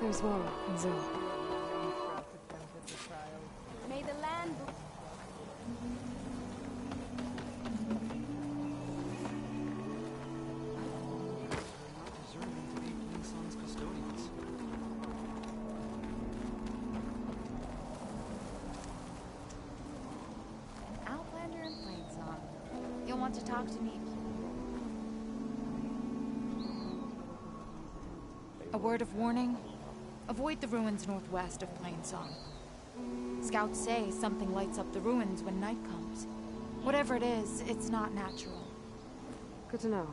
There's Laura and Zoe. May the land... Outlander and Plainsong. You'll want to talk to me. A word of warning. Avoid the ruins northwest of Plainsong. Scouts say something lights up the ruins when night comes. Whatever it is, it's not natural. Good to know.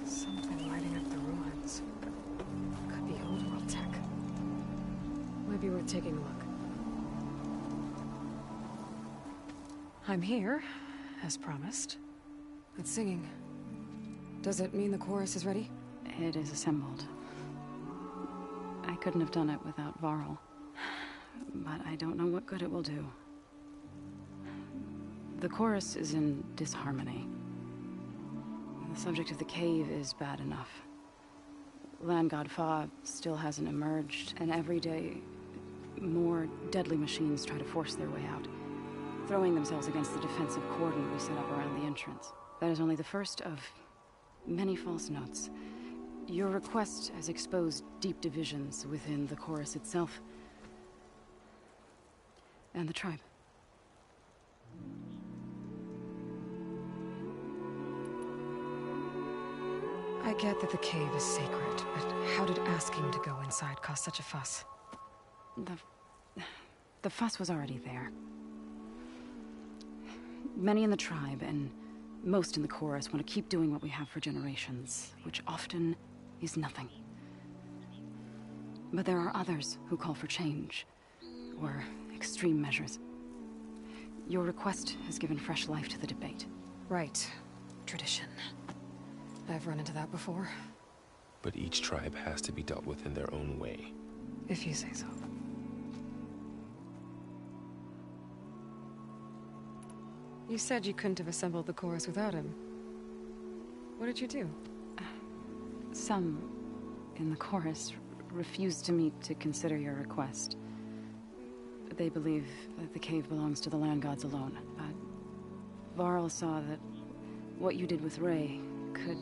Something lighting up the ruins. Could be old world tech. Might be worth taking a look. I'm here, as promised. It's singing. Does it mean the chorus is ready? It is assembled. I couldn't have done it without Varl. But I don't know what good it will do. The chorus is in disharmony. The subject of the cave is bad enough. Land God Fa still hasn't emerged, and every day, more deadly machines try to force their way out, throwing themselves against the defensive cordon we set up around the entrance. That is only the first of many false notes. Your request has exposed deep divisions within the chorus itself and the tribe. I get that the cave is sacred, but how did asking to go inside cause such a fuss? The fuss was already there. Many in the tribe, and most in the chorus, want to keep doing what we have for generations, which often is nothing. But there are others who call for change, or extreme measures. Your request has given fresh life to the debate. Right. Tradition. I've run into that before. But each tribe has to be dealt with in their own way. If you say so. You said you couldn't have assembled the chorus without him. What did you do? Some in the chorus refused to meet to consider your request. They believe that the cave belongs to the land gods alone, but Varl saw that what you did with Ray could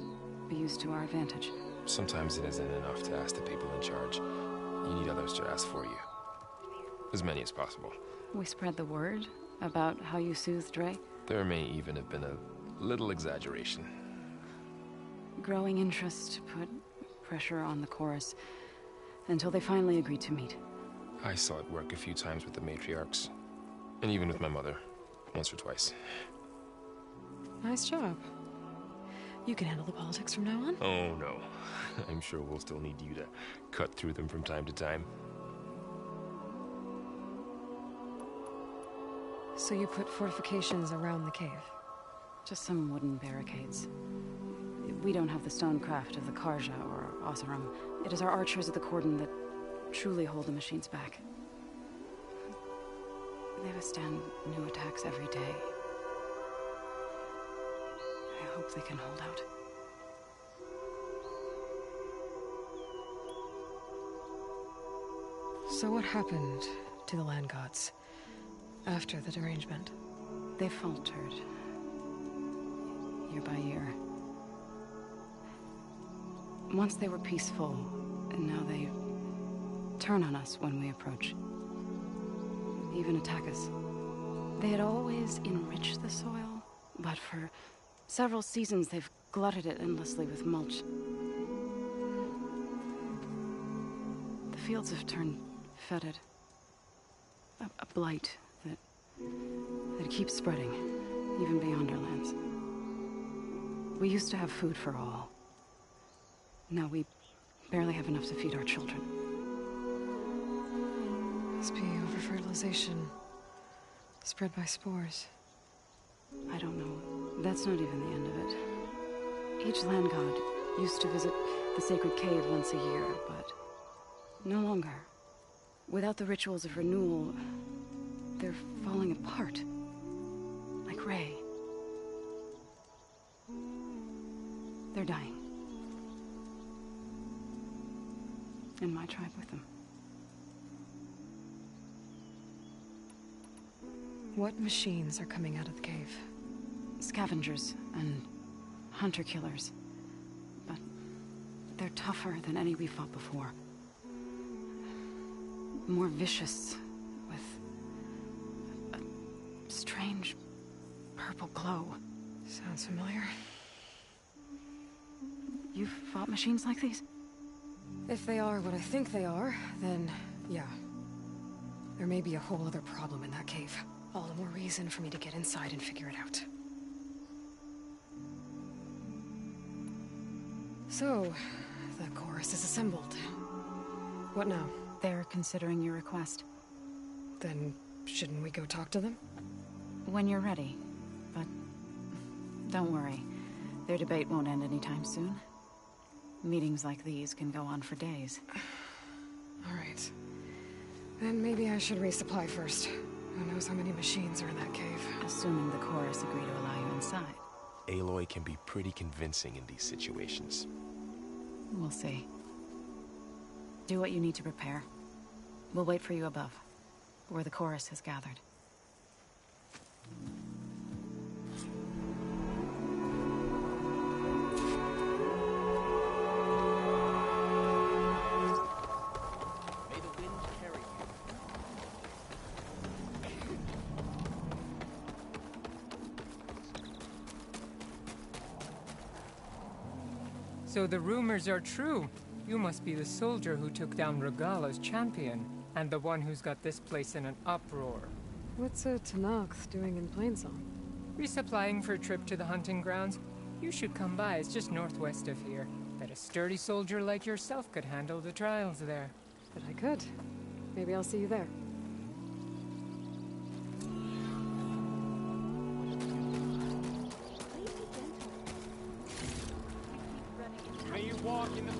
be used to our advantage. Sometimes it isn't enough to ask the people in charge. You need others to ask for you. As many as possible. We spread the word about how you soothed Ray. There may even have been a little exaggeration. Growing interest put pressure on the chorus until they finally agreed to meet. I saw it work a few times with the matriarchs. And even with my mother. Once or twice. Nice job. You can handle the politics from now on? Oh, no. I'm sure we'll still need you to cut through them from time to time. So you put fortifications around the cave? Just some wooden barricades. We don't have the stonecraft of the Karja or Oseram. It is our archers of the cordon that truly hold the machines back. They withstand new attacks every day. I hope they can hold out. So what happened to the land gods after the derangement? They faltered. Year by year. Once they were peaceful, and now they turn on us when we approach. Even attack us. They had always enriched the soil, but for several seasons they've glutted it endlessly with mulch. The fields have turned fetid. A blight that keeps spreading, even beyond our lands. We used to have food for all. Now we barely have enough to feed our children. Must be over-fertilization. Spread by spores. I don't know. That's not even the end of it. Each land god used to visit the sacred cave once a year, but no longer. Without the rituals of renewal, they're falling apart. Like Ray. They're dying. in my tribe with them. What machines are coming out of the cave? Scavengers and hunter-killers. But they're tougher than any we fought before. More vicious, with a strange purple glow. Sounds familiar. You've fought machines like these? If they are what I think they are, then yeah. There may be a whole other problem in that cave. All the more reason for me to get inside and figure it out. So, the chorus is assembled. What now? They're considering your request. Then, shouldn't we go talk to them? When you're ready. But don't worry. Their debate won't end anytime soon. Meetings like these can go on for days. All right. Then maybe I should resupply first. Who knows how many machines are in that cave? Assuming the chorus agree to allow you inside. Aloy can be pretty convincing in these situations. We'll see. Do what you need to prepare. We'll wait for you above, where the chorus has gathered. May the wind carry you. So the rumors are true. You must be the soldier who took down Regala's champion, and the one who's got this place in an uproar. What's a Tenakth doing in Plainsong? Resupplying for a trip to the hunting grounds? You should come by, it's just northwest of here. Bet a sturdy soldier like yourself could handle the trials there. But I could. Maybe I'll see you there. May you walk in the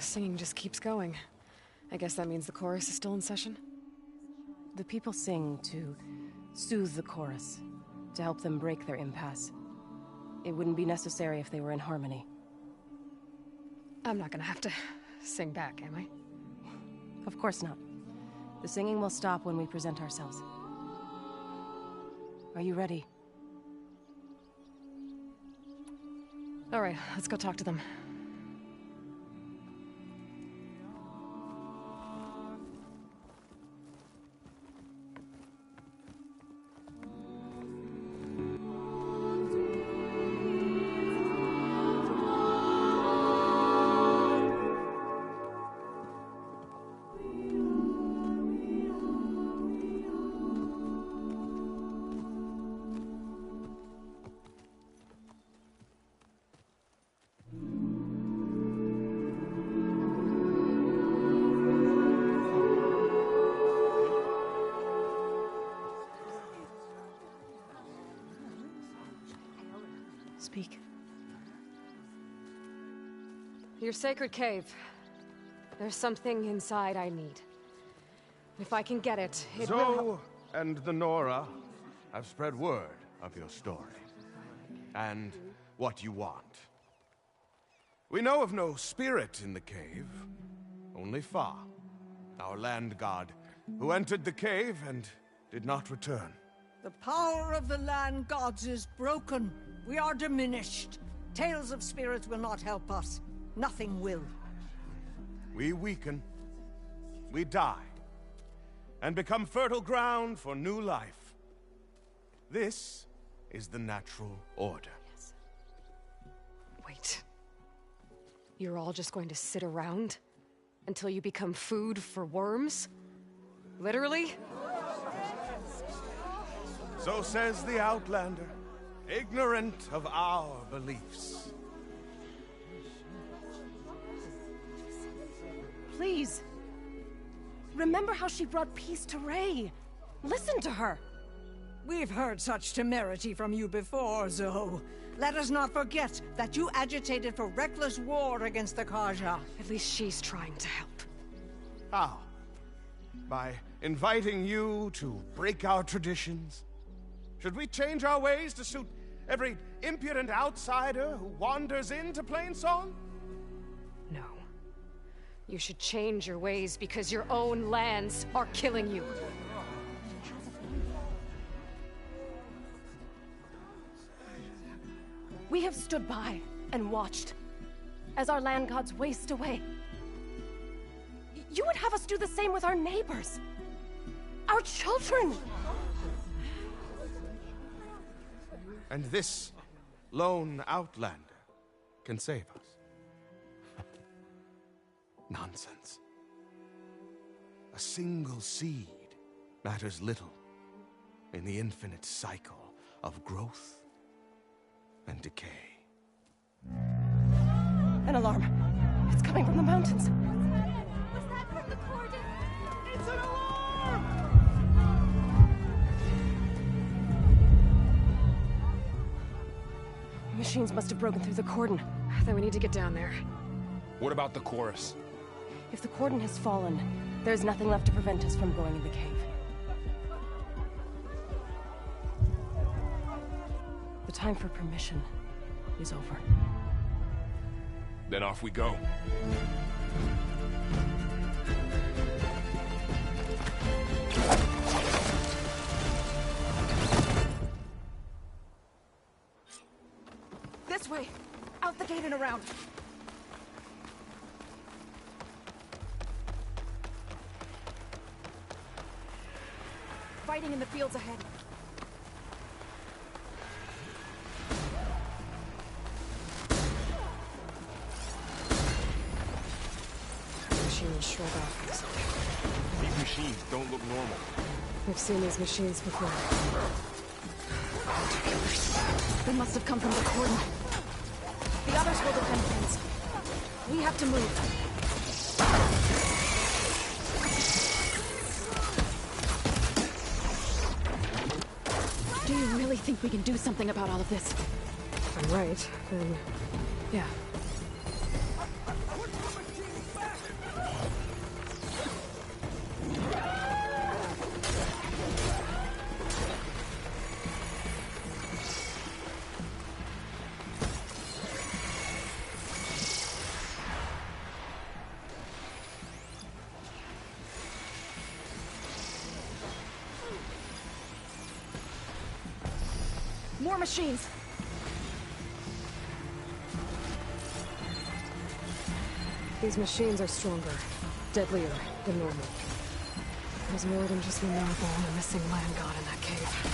singing just keeps going. I guess that means the chorus is still in session? The people sing to soothe the chorus, to help them break their impasse. It wouldn't be necessary if they were in harmony. I'm not gonna have to sing back, am I? Of course not. The singing will stop when we present ourselves. Are you ready? All right, let's go talk to them. Speak. Your sacred cave. There's something inside I need. If I can get it, it will Zoe and the Nora have spread word of your story. And what you want. We know of no spirit in the cave. Only Fa, our land god, who entered the cave and did not return. The power of the land gods is broken. We are diminished. Tales of spirits will not help us. Nothing will. We weaken. We die. And become fertile ground for new life. This is the natural order. Yes. Wait. You're all just going to sit around until you become food for worms? Literally? So says the Outlander, ignorant of our beliefs. Please. Remember how she brought peace to Ray. Listen to her. We've heard such temerity from you before, Zoe. Let us not forget that you agitated for reckless war against the Kaja. At least she's trying to help. How? By inviting you to break our traditions? Should we change our ways to suit every impudent outsider who wanders into Plainsong? No. You should change your ways because your own lands are killing you. We have stood by and watched as our land gods waste away. You would have us do the same with our neighbors, our children. And this lone outlander can save us. Nonsense. A single seed matters little in the infinite cycle of growth and decay. An alarm. It's coming from the mountains. Was that from the cordon? It's an alarm! Machines must have broken through the cordon. Then we need to get down there. What about the chorus? If the cordon has fallen, there's nothing left to prevent us from going in the cave. The time for permission is over. Then off we go. This way! Out the gate and around! Fighting in the fields ahead. Machine will shrug off easily. These machines don't look normal. We've seen these machines before. They must have come from the cordon. The others will defend things. We have to move. Do you really think we can do something about all of this? If I'm right, then... yeah. More machines! These machines are stronger, deadlier than normal. There's more than just Marathon and a missing land god in that cave.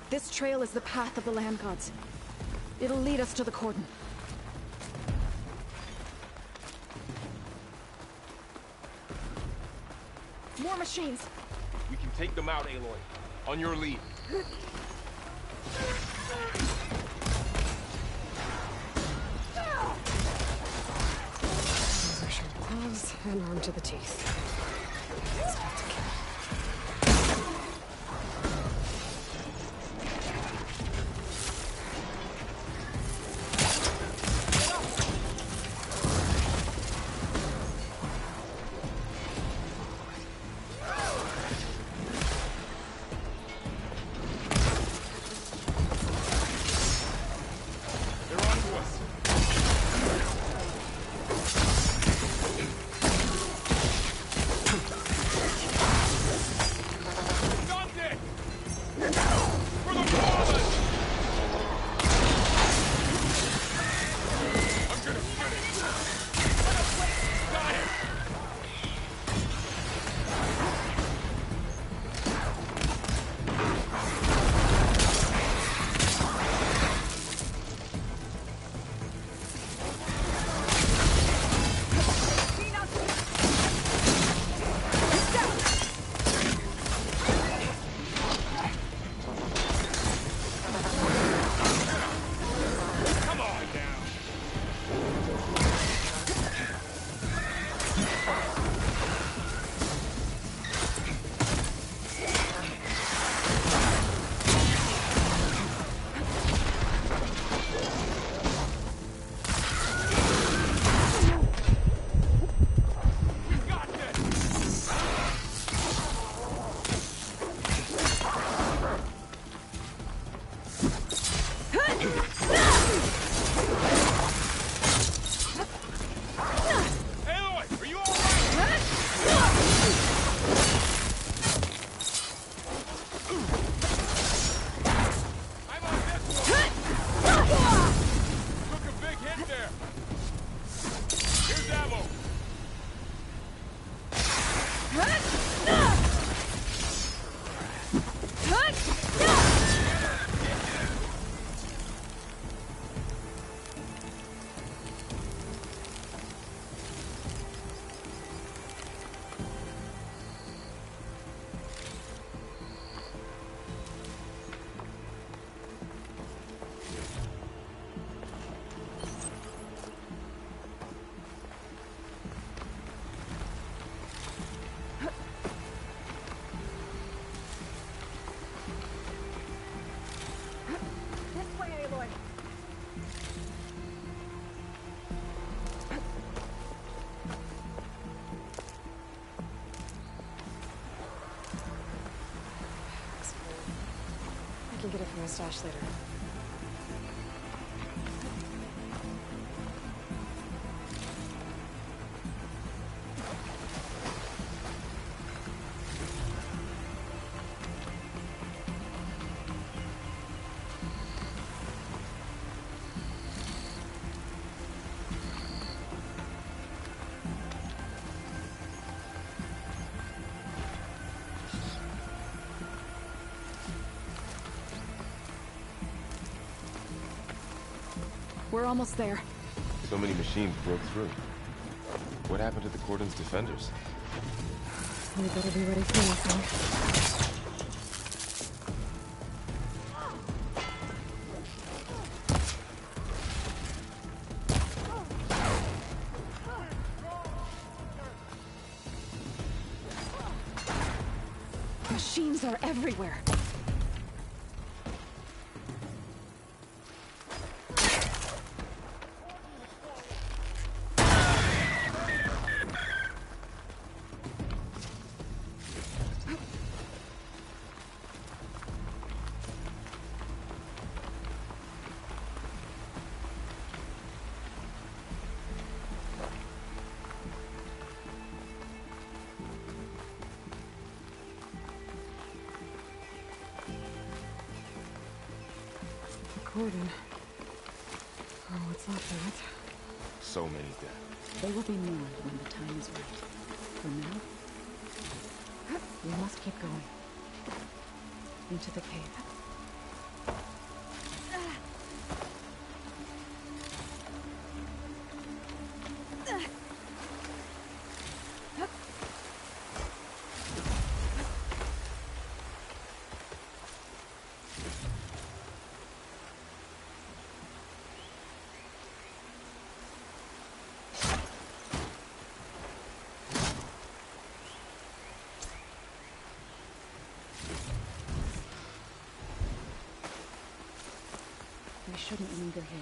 This trail is the path of the land gods. It'll lead us to the cordon. More machines! We can take them out, Aloy. On your lead. Those are sharp claws and armed to the teeth. It's tough to kill. I can get it from my stash later. We're almost there. So many machines broke through. What happened to the Cordon's defenders? We better be ready for anything. Machines are everywhere. Corden. Or what's left of it. So many dead. They will be mourned when the time is right. For now, we must keep going. Into the cave. We shouldn't linger here.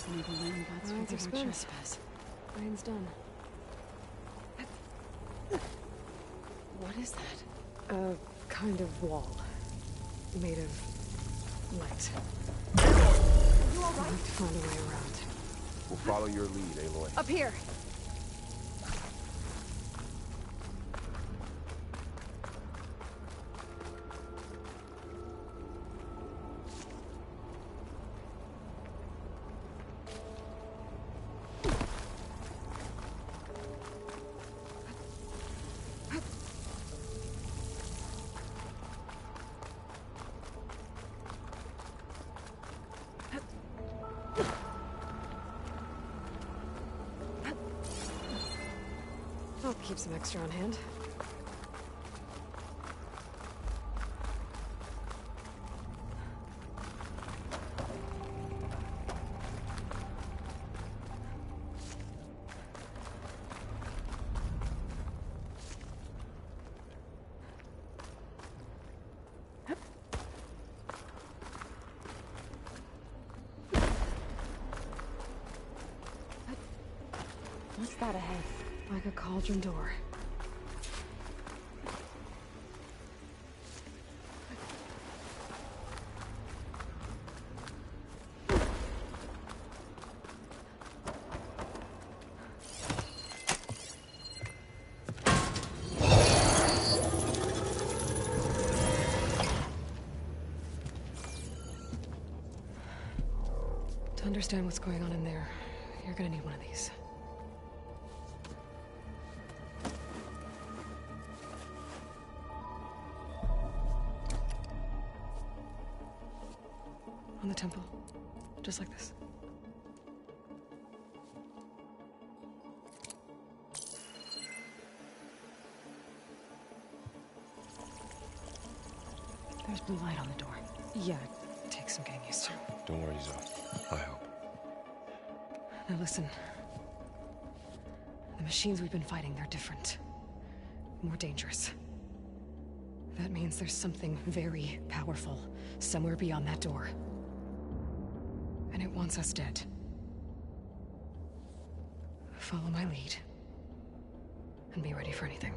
One of the land gods forgive our trespass. Rain's done. What is that? A kind of wall. Made of light. You all I'll right? have to find a way around. We'll follow your lead, Aloy. Up here. I'll keep some extra on hand. What's that ahead? Like a cauldron door. To understand what's going on in there, you're gonna need one of these. On the temple. Just like this. There's blue light on the door. Yeah, it takes some getting used to. Don't worry, Zoe. I help. Now listen. The machines we've been fighting, they're different. More dangerous. That means there's something very powerful somewhere beyond that door. And it wants us dead. Follow my lead. And be ready for anything.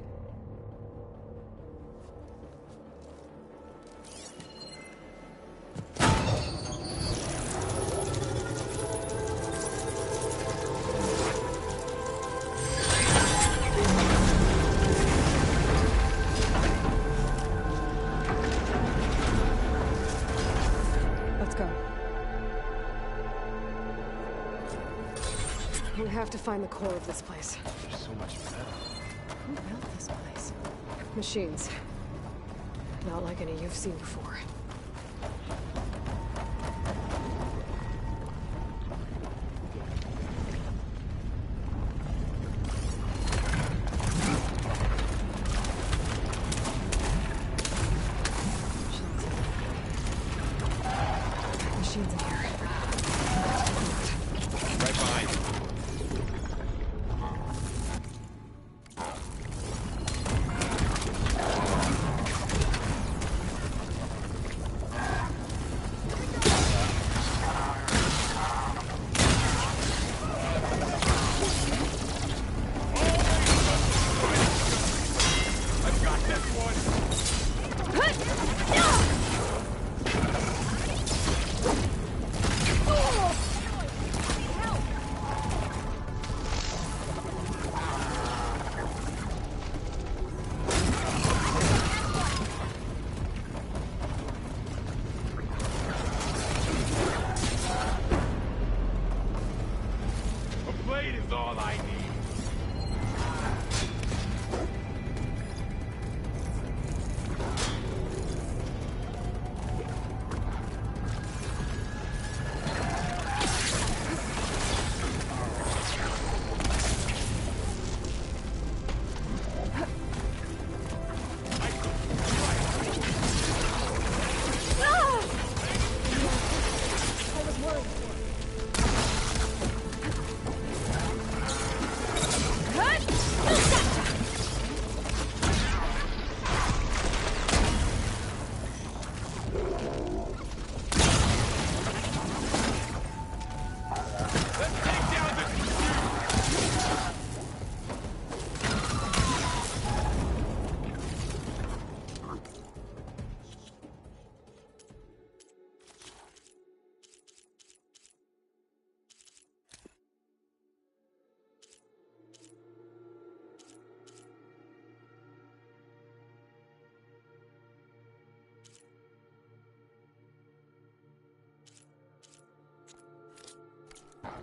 Let's go. We have to find the core of this place. There's so much metal. Who built this place? Machines. Not like any you've seen before. Machines in here. Right behind you. A blade is all I need.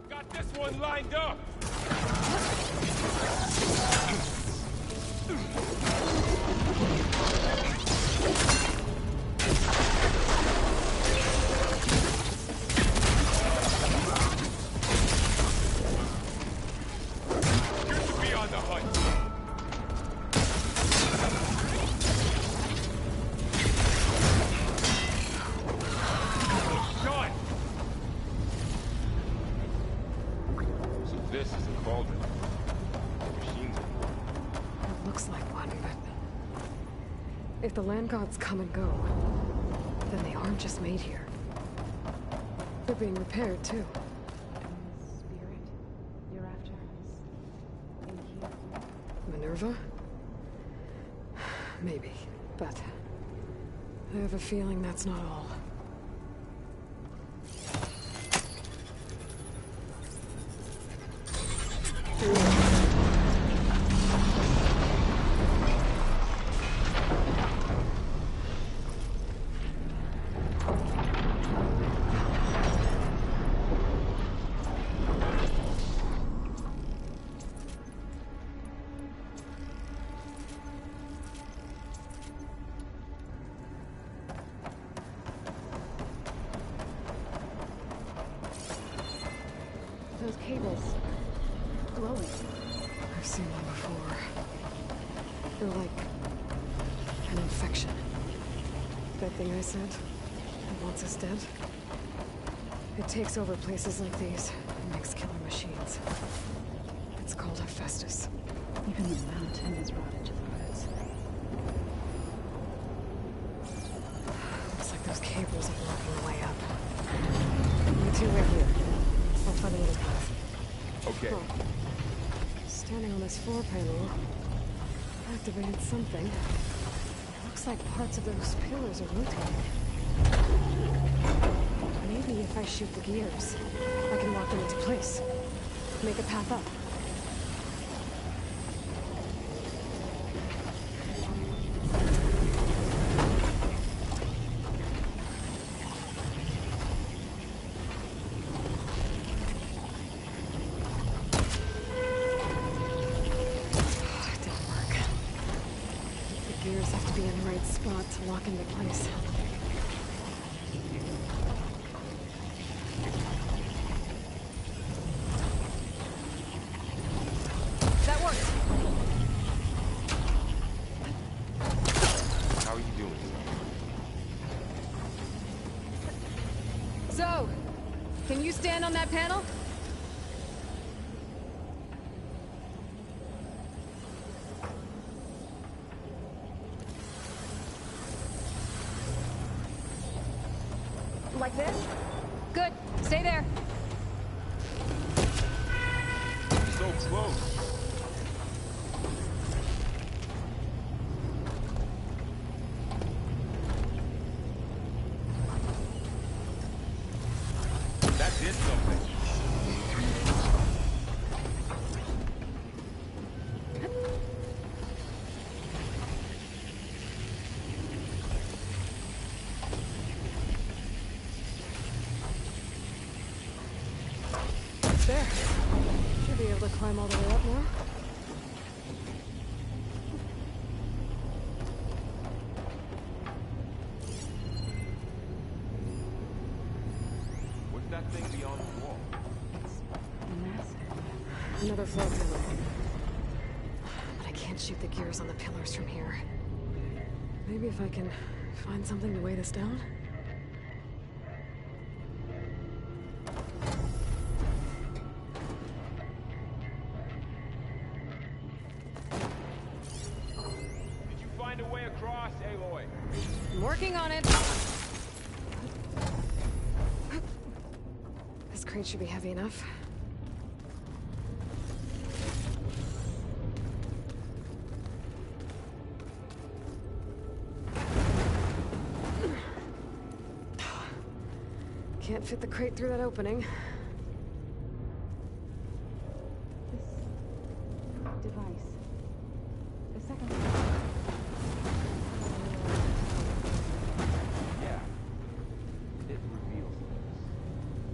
Got this one lined up! Good to be on the hunt. Shot! So this is a cauldron. Machines in it. It looks like one, but... if the land gods come and go, then they aren't just made here. They're being repaired, too. Spirit you're after is in here. Minerva? Maybe, but... I have a feeling that's not all. Those cables glowing. I've seen them before. They're like... an infection. That thing I said, that wants us dead? It takes over places like these and makes killer machines. It's called Hephaestus. Even the mountain is rotted to the roots. Looks like those cables are blocking the way up. You two wait here. I'll find a little path. Okay. Huh. Standing on this floor panel, activated something. It looks like parts of those pillars are rotating. Maybe if I shoot the gears, I can lock them into place. Make a path up. It didn't work. The gears have to be in the right spot to lock into place. That worked! How are you doing? So, can you stand on that panel? Like this? Good. Stay there. So close. gotta climb all the way up now? What's that thing beyond the wall? Massive. Another floor panel. But I can't shoot the gears on the pillars from here. Maybe if I can find something to weigh this down? Did you find a way across, Aloy? I'm working on it! This crate should be heavy enough. Can't fit the crate through that opening. This device. The second. Yeah. It reveals things.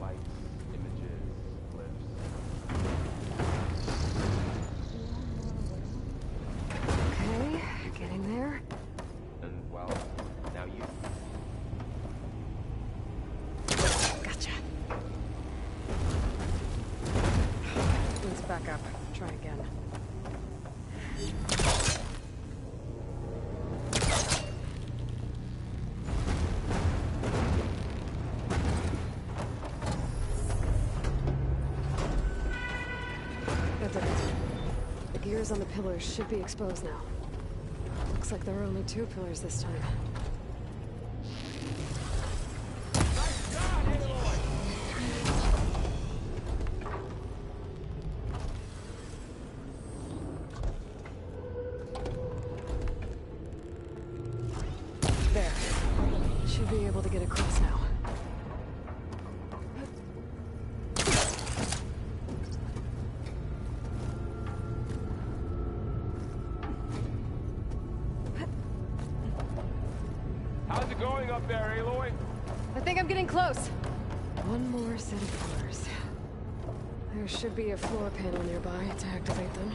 Lights, images, clips. Okay, getting there. And, well, now you. Gotcha. Let's back up. Try again. That did it. The gears on the pillars should be exposed now. Looks like there are only 2 pillars this time. There. Should be able to get across now. How's it going up there, Aloy? I think I'm getting close. One more set of pillars. There should be a floor panel nearby to activate them.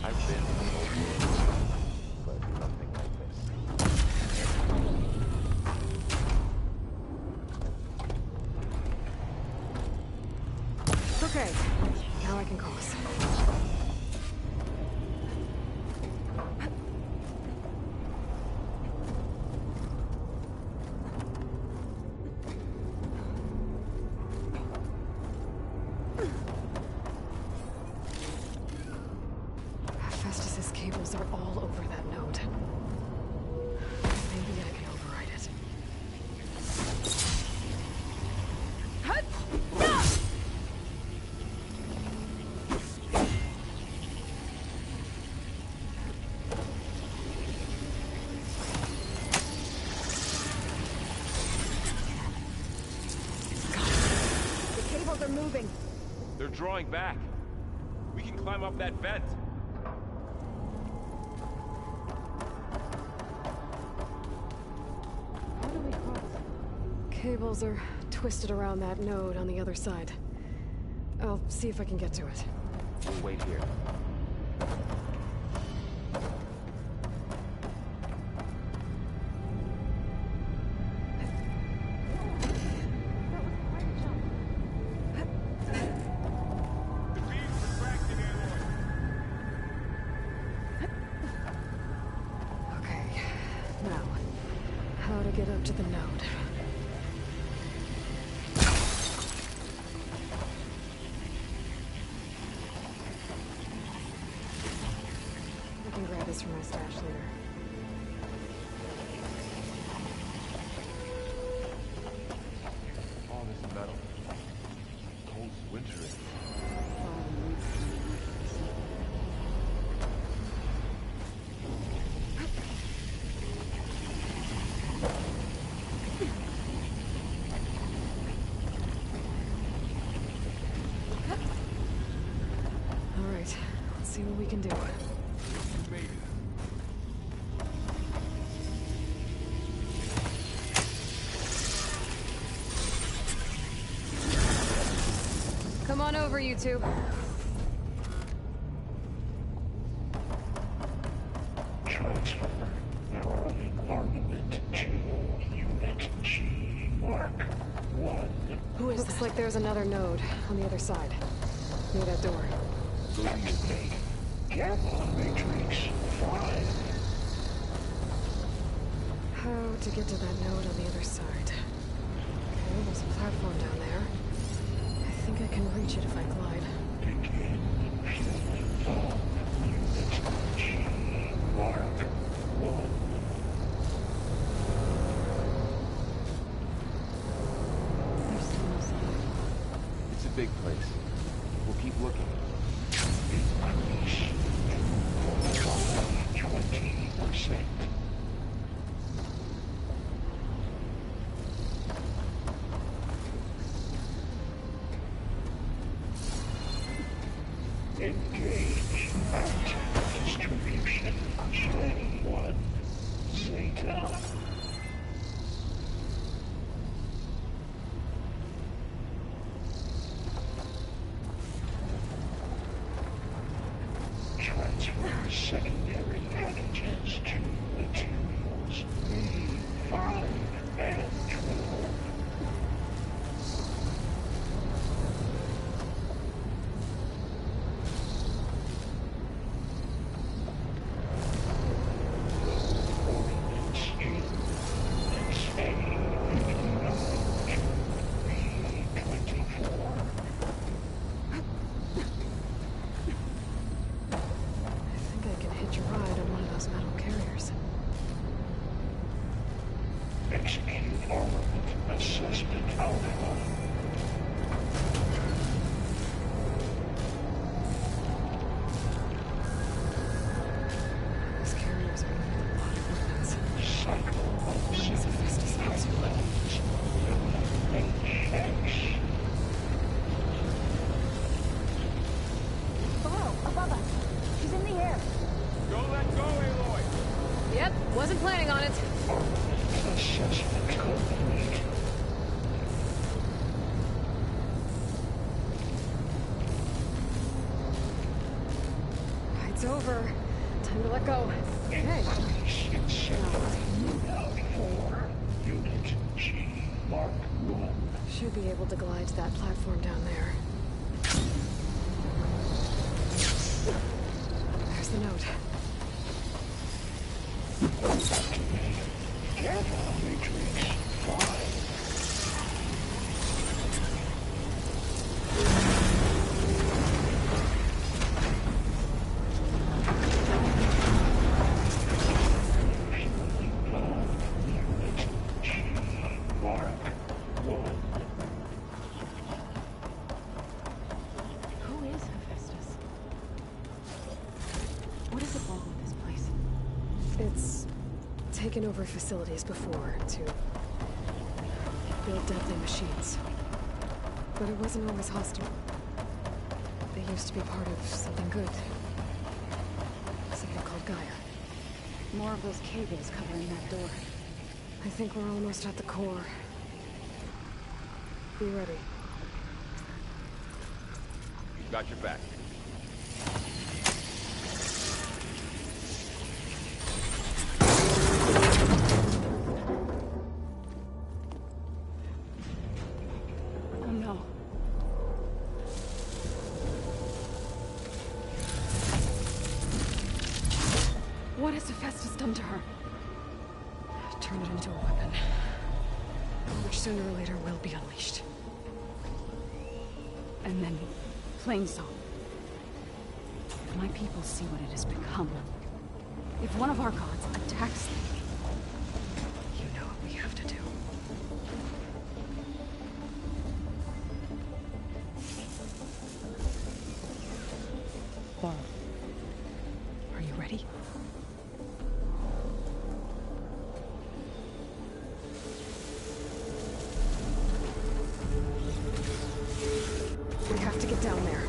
I've been to the whole world, but nothing like this. Okay, now I can cross. Festus's cables are all over that node. Maybe I can override it. The cables are moving. They're drawing back. We can climb up that vent. How do we cross? Cables are twisted around that node on the other side. I'll see if I can get to it. We'll wait here. The beam's retracting, Aloy. Okay, now, how to get up to the node. I can grab this from my stash later. All this metal. Cold's wintering. on over, you two. Transfer Nora armament to Unit G. Mark 1. Who is Looks like there's another node on the other side. Near that door. Activate Gamma Matrix 5. How to get to that node on the other side? Okay, there's a platform down there. I think I can reach it if I glide. Begin fueling up Unit G. Mark 1. There's still no sign. It's a big place. We'll keep looking. Increase 20%. Engage active distribution. Chain 1. Zeta. Transfer secondary antigens to materials E5 and 12. I think I can hitch a ride on one of those metal carriers. Execute armament assessment outcome. These carriers are loaded with a lot of weapons. Cycle of What's Hephaestus up to? HX. Below, above us. She's in the air. Don't let go, Aloy! Yep, wasn't planning on it. Armament assessment complete. Ride's over. Time to let go. Okay. Increase incentive. Out 4. Unit G. Mark 1. Should be able to glide to that platform down there. There's the note. Gamma Matrix 5. Unit G. Mark 1. Who is Hephaestus? What is it want with this place? It's taken over facilities before to build deadly machines. But it wasn't always hostile. They used to be part of something good. Something called Gaia. More of those cables covering that door. I think we're almost at the core. Be ready. Got your back. Oh no. What has Hephaestus done to her? Turn it into a weapon. Which sooner or later will be unleashed. And then, Plainsong. If my people see what it has become, if one of our gods attacks them, You know what we have to do. Barb, Are you ready? We have to get down there.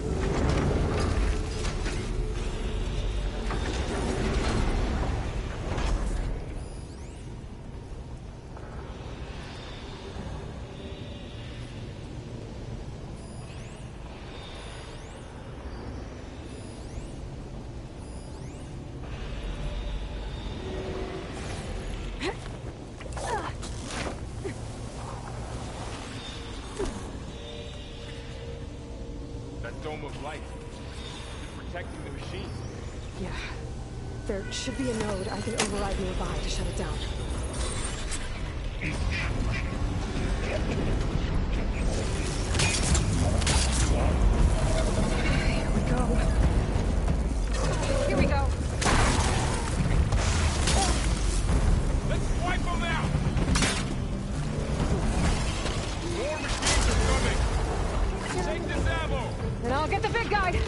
dome of light. It's protecting the machine. Yeah. There should be a node I can override nearby to shut it down. Here we go. Here we go. Let's wipe them out! More machines are coming! Take this ammo! And I'll get the big guy!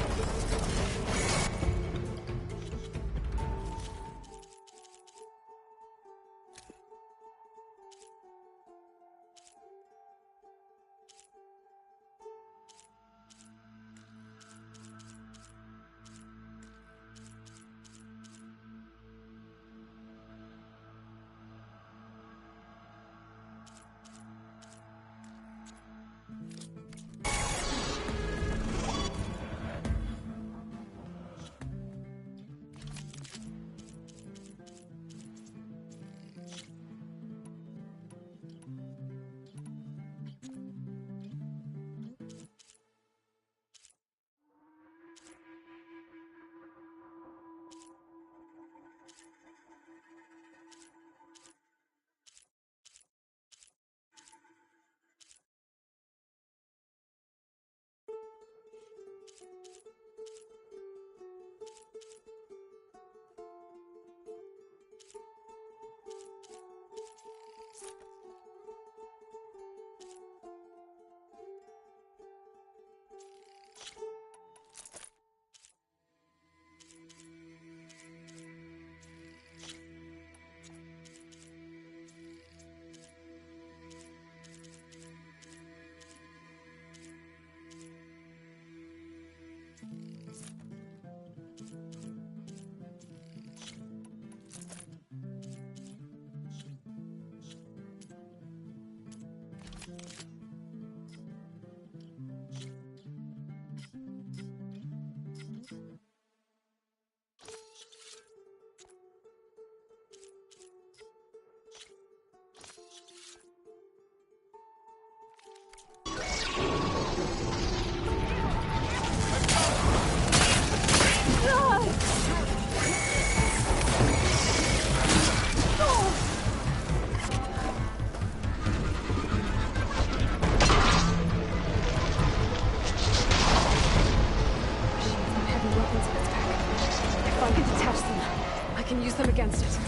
Use them against it.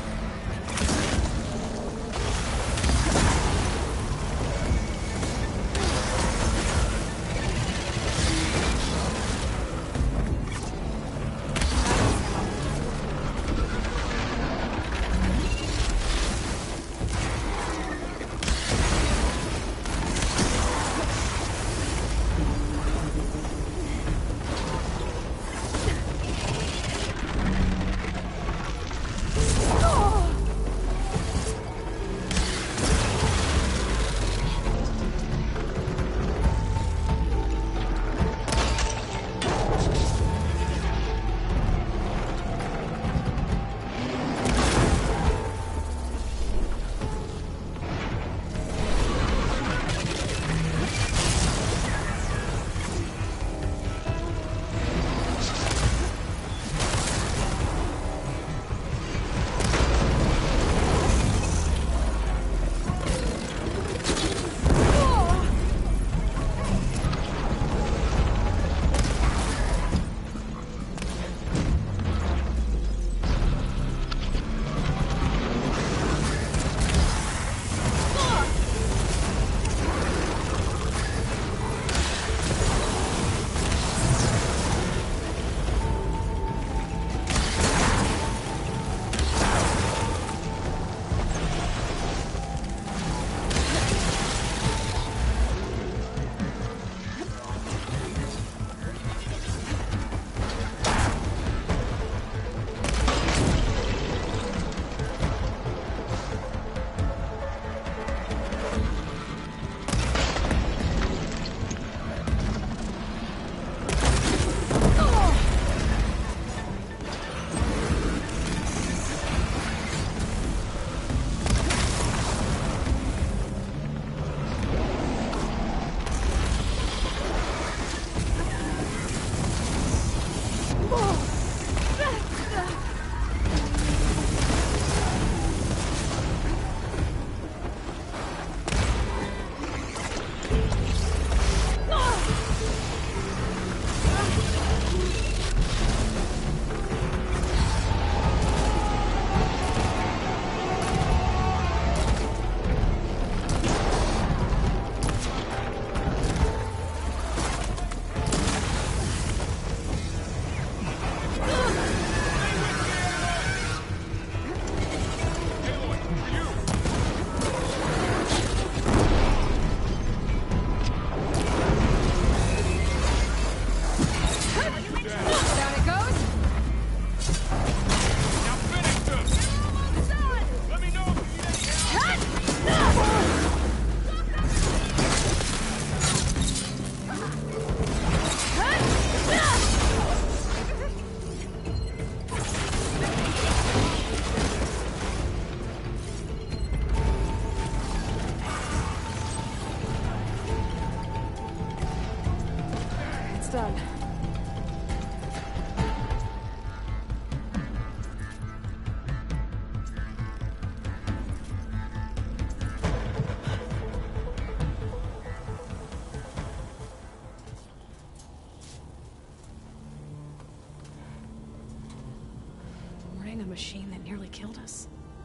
Oh!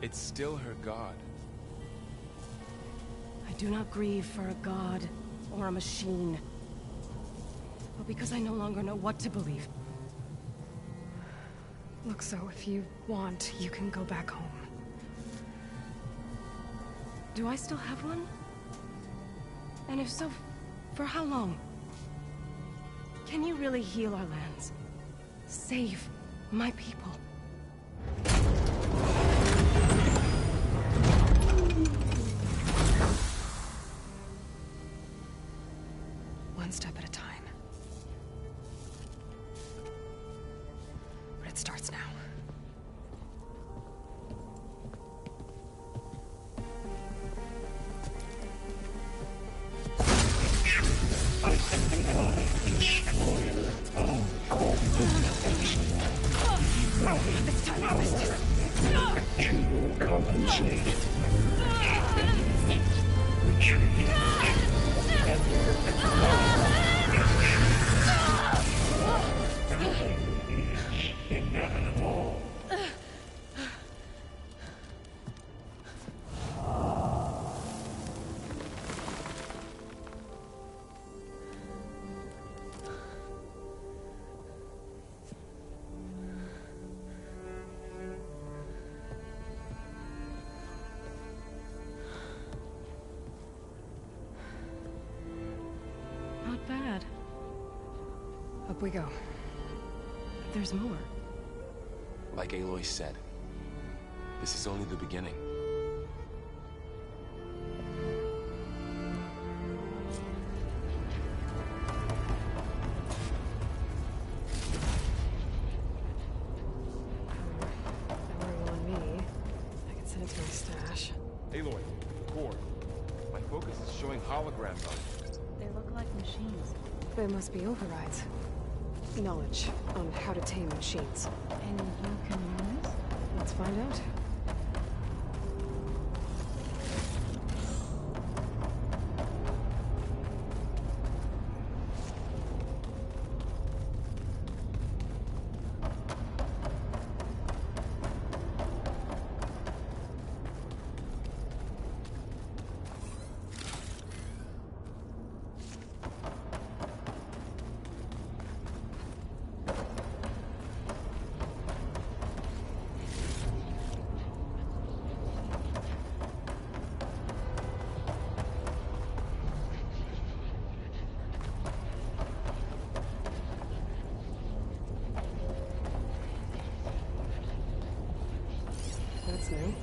It's still her god. I do not grieve for a god or a machine, but because I no longer know what to believe. Look, so if you want, you can go back home. Do I still have one? And if so, for how long? Can you really heal our lands? Save my people? One step at a time. But it starts now. This time I missed it. To compensate. Retreat. Inevitable. Not bad. Up we go. There's more. Like Aloy said, this is only the beginning. On me. I can send it to my stash. Aloy, Core. My focus is showing holograms on it. They look like machines. They must be overrides. Knowledge on how to tame machines. And you can use? Let's find out. That's new.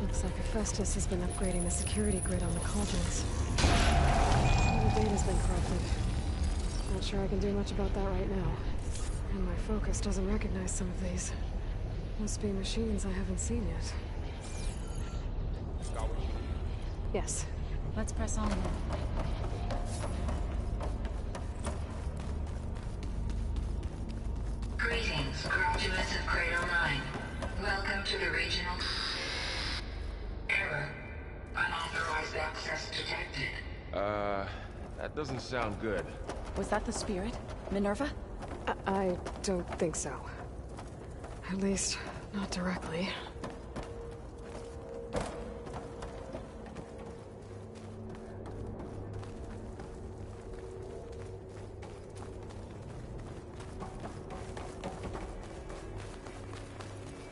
Looks like Hephaestus has been upgrading the security grid on the cauldrons. All the data's been corrupted. Not sure I can do much about that right now. And my focus doesn't recognize some of these. Must be machines I haven't seen yet. Yes. Let's press on then. Greetings, graduates of Cradle 9. Welcome to the regional... Error. Unauthorized access detected. That doesn't sound good. Was that the spirit? Minerva? I don't think so. At least, not directly.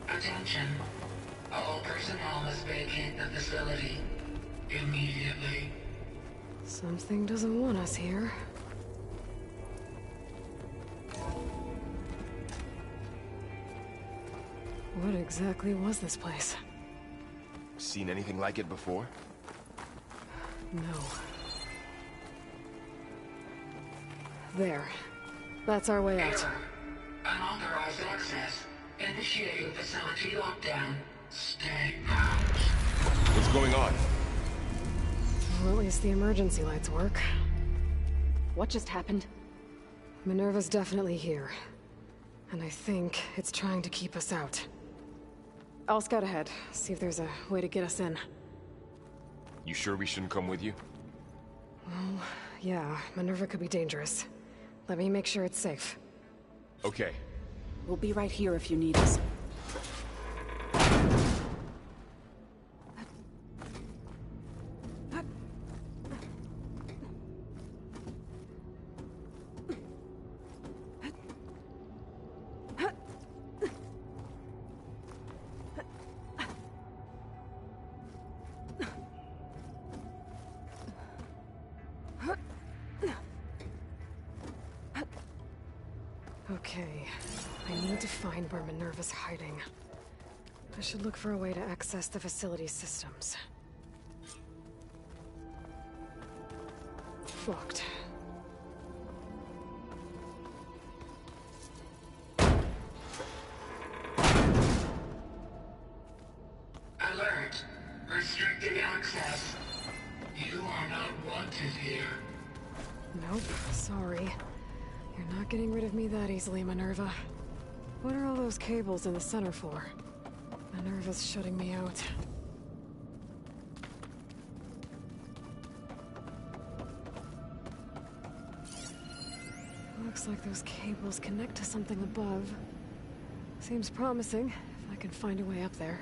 Attention. All personnel must vacate the facility immediately. Something doesn't want us here. What exactly was this place? Seen anything like it before? No. There. That's our way out. Error. Unauthorized access. Initiating facility lockdown. Stay out. What's going on? Well, at least the emergency lights work. What just happened? Minerva's definitely here. And I think it's trying to keep us out. I'll scout ahead, see if there's a way to get us in. You sure we shouldn't come with you? Well, yeah, Minerva could be dangerous. Let me make sure it's safe. Okay. We'll be right here if you need us. Okay, I need to find where Minerva's hiding. I should look for a way to access the facility's systems. Locked. Alert. Restricted access. You are not wanted here. Nope, sorry. You're not getting rid of me that easily, Minerva. What are all those cables in the center for? Minerva's shutting me out. Looks like those cables connect to something above. Seems promising, if I can find a way up there.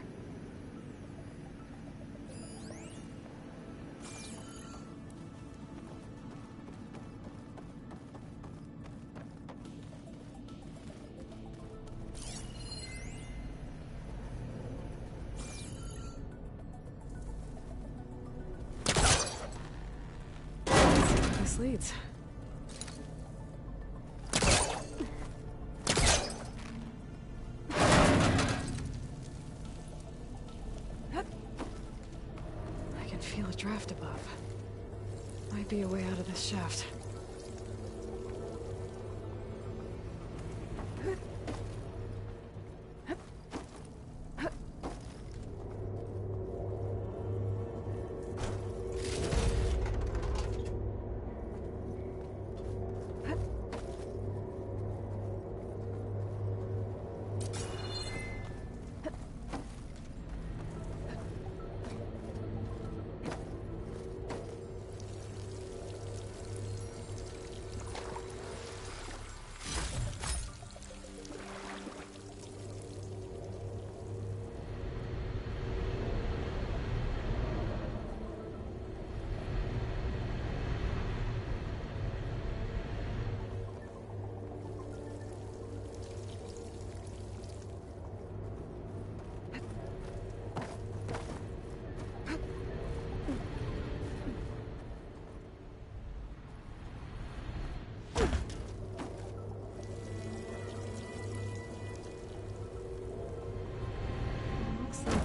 This leads. I can feel a draft above. Might be a way out of this shaft.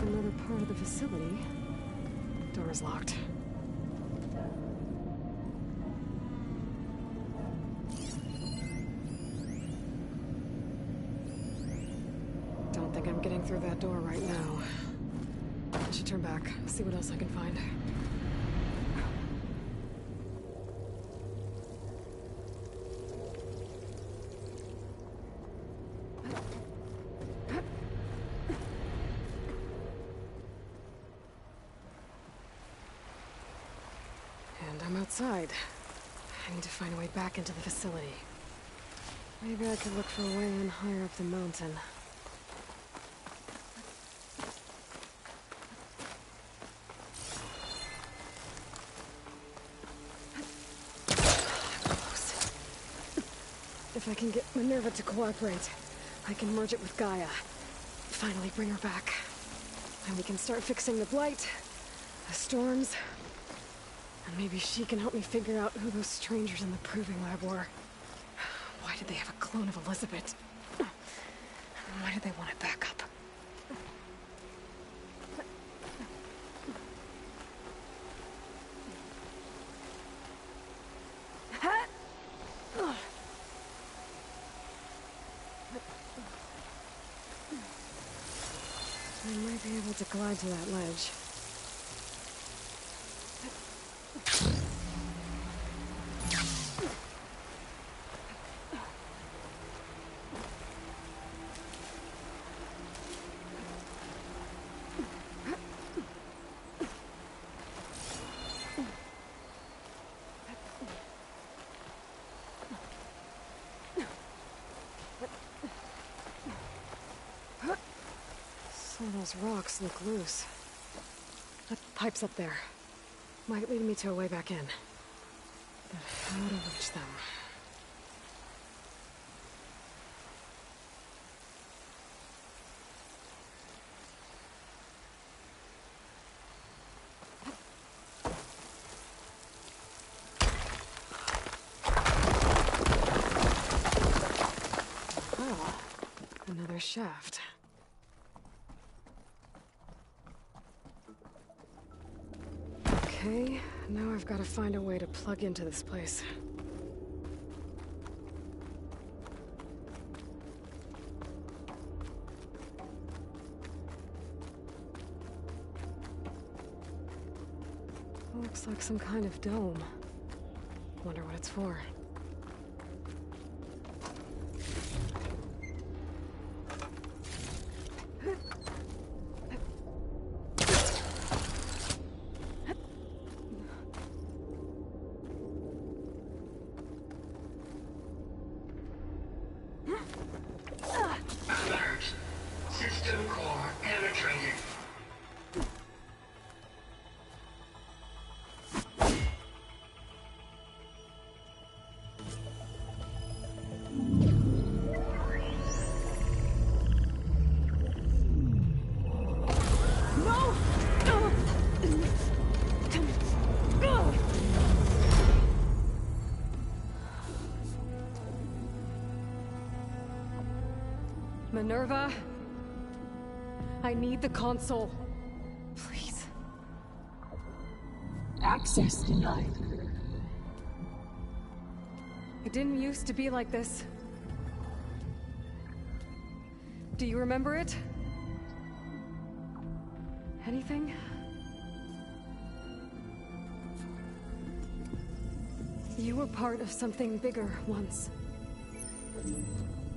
Another part of the facility. Door's locked. Don't think I'm getting through that door right now. I should turn back, see what else I can find. I'm outside. I need to find a way back into the facility. Maybe I could look for a way in higher up the mountain. Close. If I can get Minerva to cooperate, I can merge it with Gaia. Finally bring her back. And we can start fixing the Blight, the storms, and maybe she can help me figure out who those strangers in the proving lab were. Why did they have a clone of Elizabeth? Why did they want it back up? I might be able to glide to that ledge. Some of those rocks look loose. That pipe's up there. Might lead me to a way back in. But how to reach them? Oh, another shaft. Okay, now I've got to find a way to plug into this place. Looks like some kind of dome. Wonder what it's for. Alert. System core penetrated. Minerva, I need the console. Please. Access denied. It didn't used to be like this. Do you remember it? Anything? You were part of something bigger once.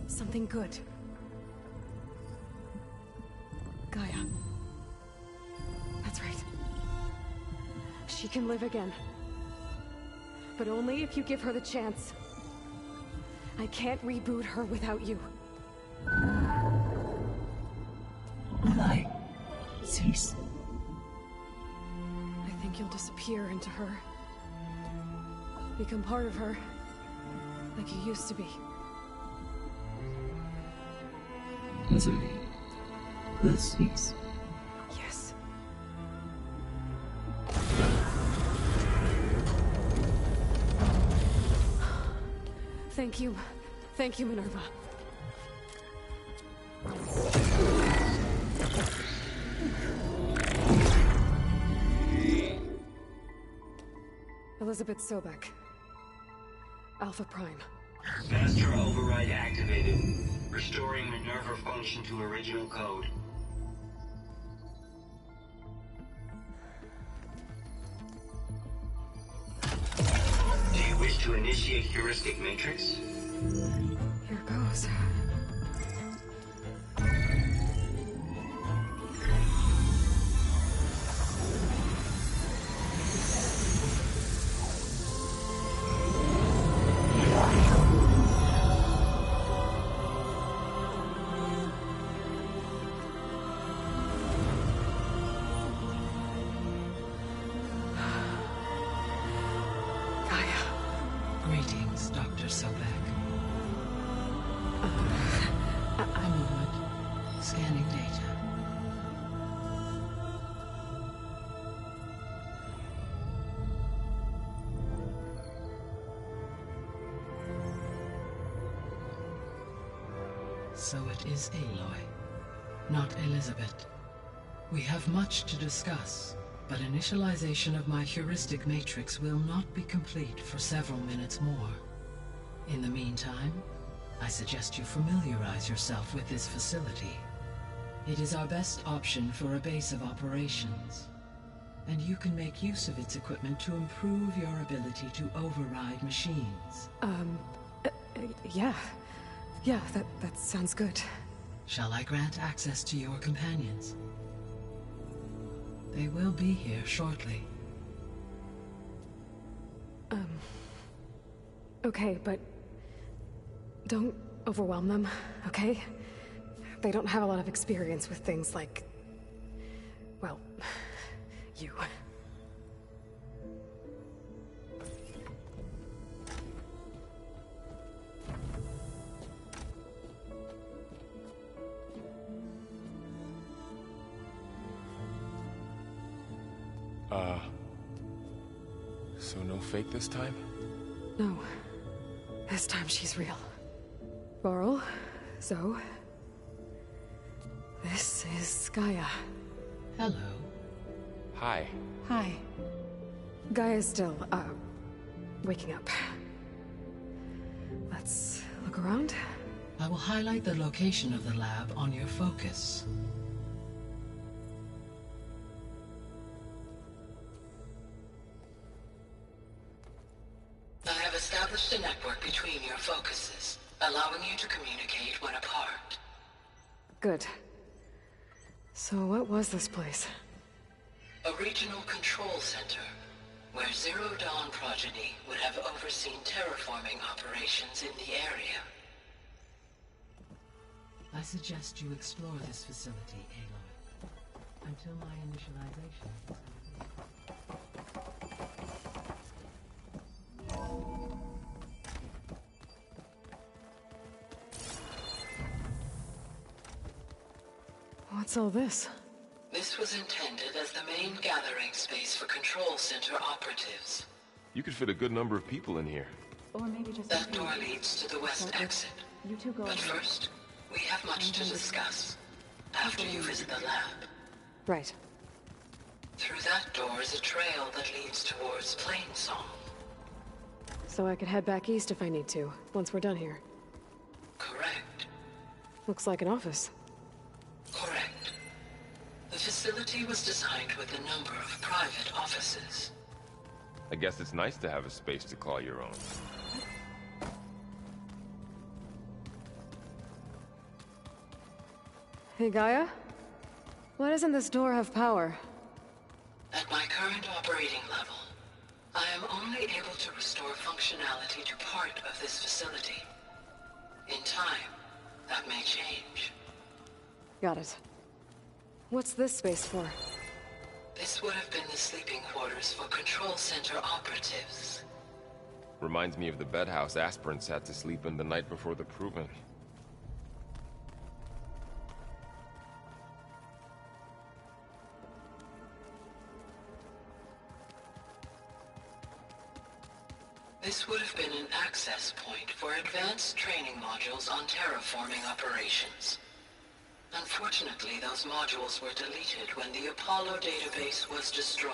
Something good. Gaia. That's right. She can live again. But only if you give her the chance. I can't reboot her without you. Light. Cease. I think you'll disappear into her. Become part of her. Like you used to be. Misery. The cease. Yes. Thank you. Thank you, Minerva. Elizabeth Sobek. Alpha Prime. Master override activated. Restoring Minerva function to original code. Do you wish to initiate heuristic matrix? Here goes. Greetings, Dr. Sobek. A moment. Scanning data. So it is Aloy, not Elizabeth. We have much to discuss, but initialization of my heuristic matrix will not be complete for several minutes more. In the meantime, I suggest you familiarize yourself with this facility. It is our best option for a base of operations, and you can make use of its equipment to improve your ability to override machines. Yeah. Yeah, that sounds good. Shall I grant access to your companions? They will be here shortly. Okay, but don't overwhelm them, okay? They don't have a lot of experience with things like Well, you. So no fake this time? No. This time she's real. Varl, Zoe. This is Gaia. Hello. Hi. Hi. Gaia's still, waking up. Let's look around. I will highlight the location of the lab on your focus. I have established a network between your focuses, allowing you to communicate when apart. Good. So what was this place? A regional control center, where Zero Dawn progeny would have overseen terraforming operations in the area. I suggest you explore this facility, Aloy, until my initialization is What's all this? This was intended as the main gathering space for Control Center operatives. You could fit a good number of people in here. Or maybe just that door leads to the west exit. You two go. But first, we have much to discuss. After you visit the lab. Right. Through that door is a trail that leads towards Plainsong. So I could head back east if I need to, once we're done here. Correct. Looks like an office. Correct. The facility was designed with a number of private offices. I guess it's nice to have a space to call your own. Hey, Gaia? Why doesn't this door have power? At my current operating level, I am only able to restore functionality to part of this facility. In time, that may change. Got it. What's this space for? This would have been the sleeping quarters for Control Center operatives. Reminds me of the bedhouse aspirants had to sleep in the night before the proving. This would have been an access point for advanced training modules on terraforming operations. Unfortunately, those modules were deleted when the Apollo database was destroyed.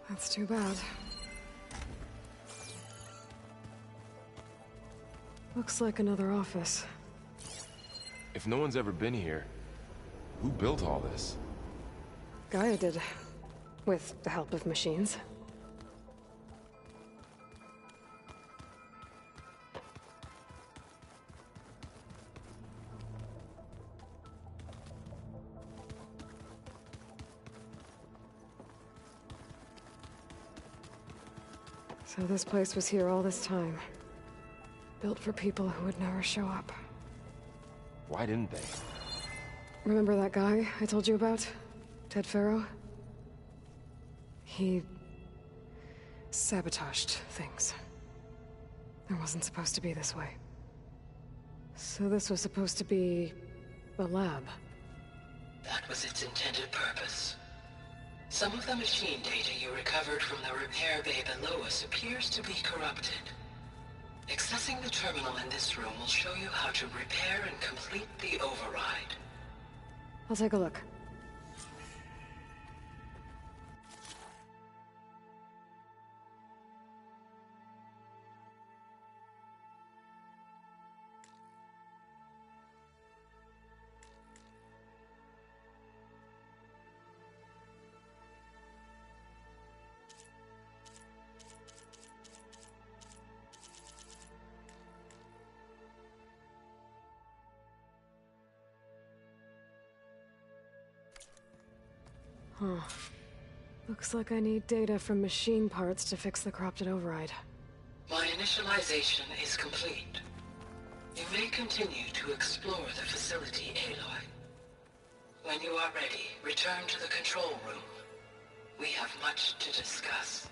That's too bad. Looks like another office. If no one's ever been here, who built all this? Gaia did. With the help of machines. So this place was here all this time. Built for people who would never show up. Why didn't they? Remember that guy I told you about? Ted Faro? He sabotaged things. It wasn't supposed to be this way. So this was supposed to be a lab. That was its intended purpose. Some of the machine data you recovered from the repair bay below us appears to be corrupted. Accessing the terminal in this room will show you how to repair and complete the override. I'll take a look. Huh. Looks like I need data from machine parts to fix the corrupted override. My initialization is complete. You may continue to explore the facility, Aloy. When you are ready, return to the control room. We have much to discuss.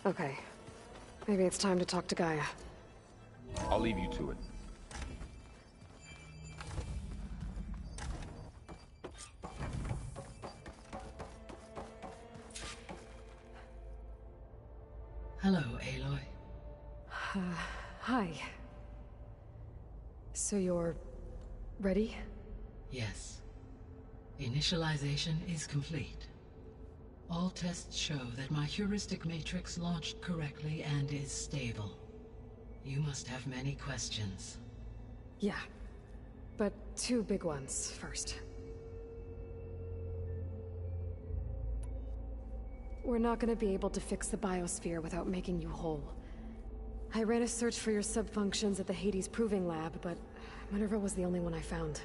Okay. Maybe it's time to talk to Gaia. I'll leave you to it. Hello, Aloy. Hi. So you're... ready? Yes. Initialization is complete. All tests show that my heuristic matrix launched correctly and is stable. You must have many questions. Yeah. But two big ones first. We're not gonna be able to fix the biosphere without making you whole. I ran a search for your subfunctions at the Hades Proving Lab, but Minerva was the only one I found.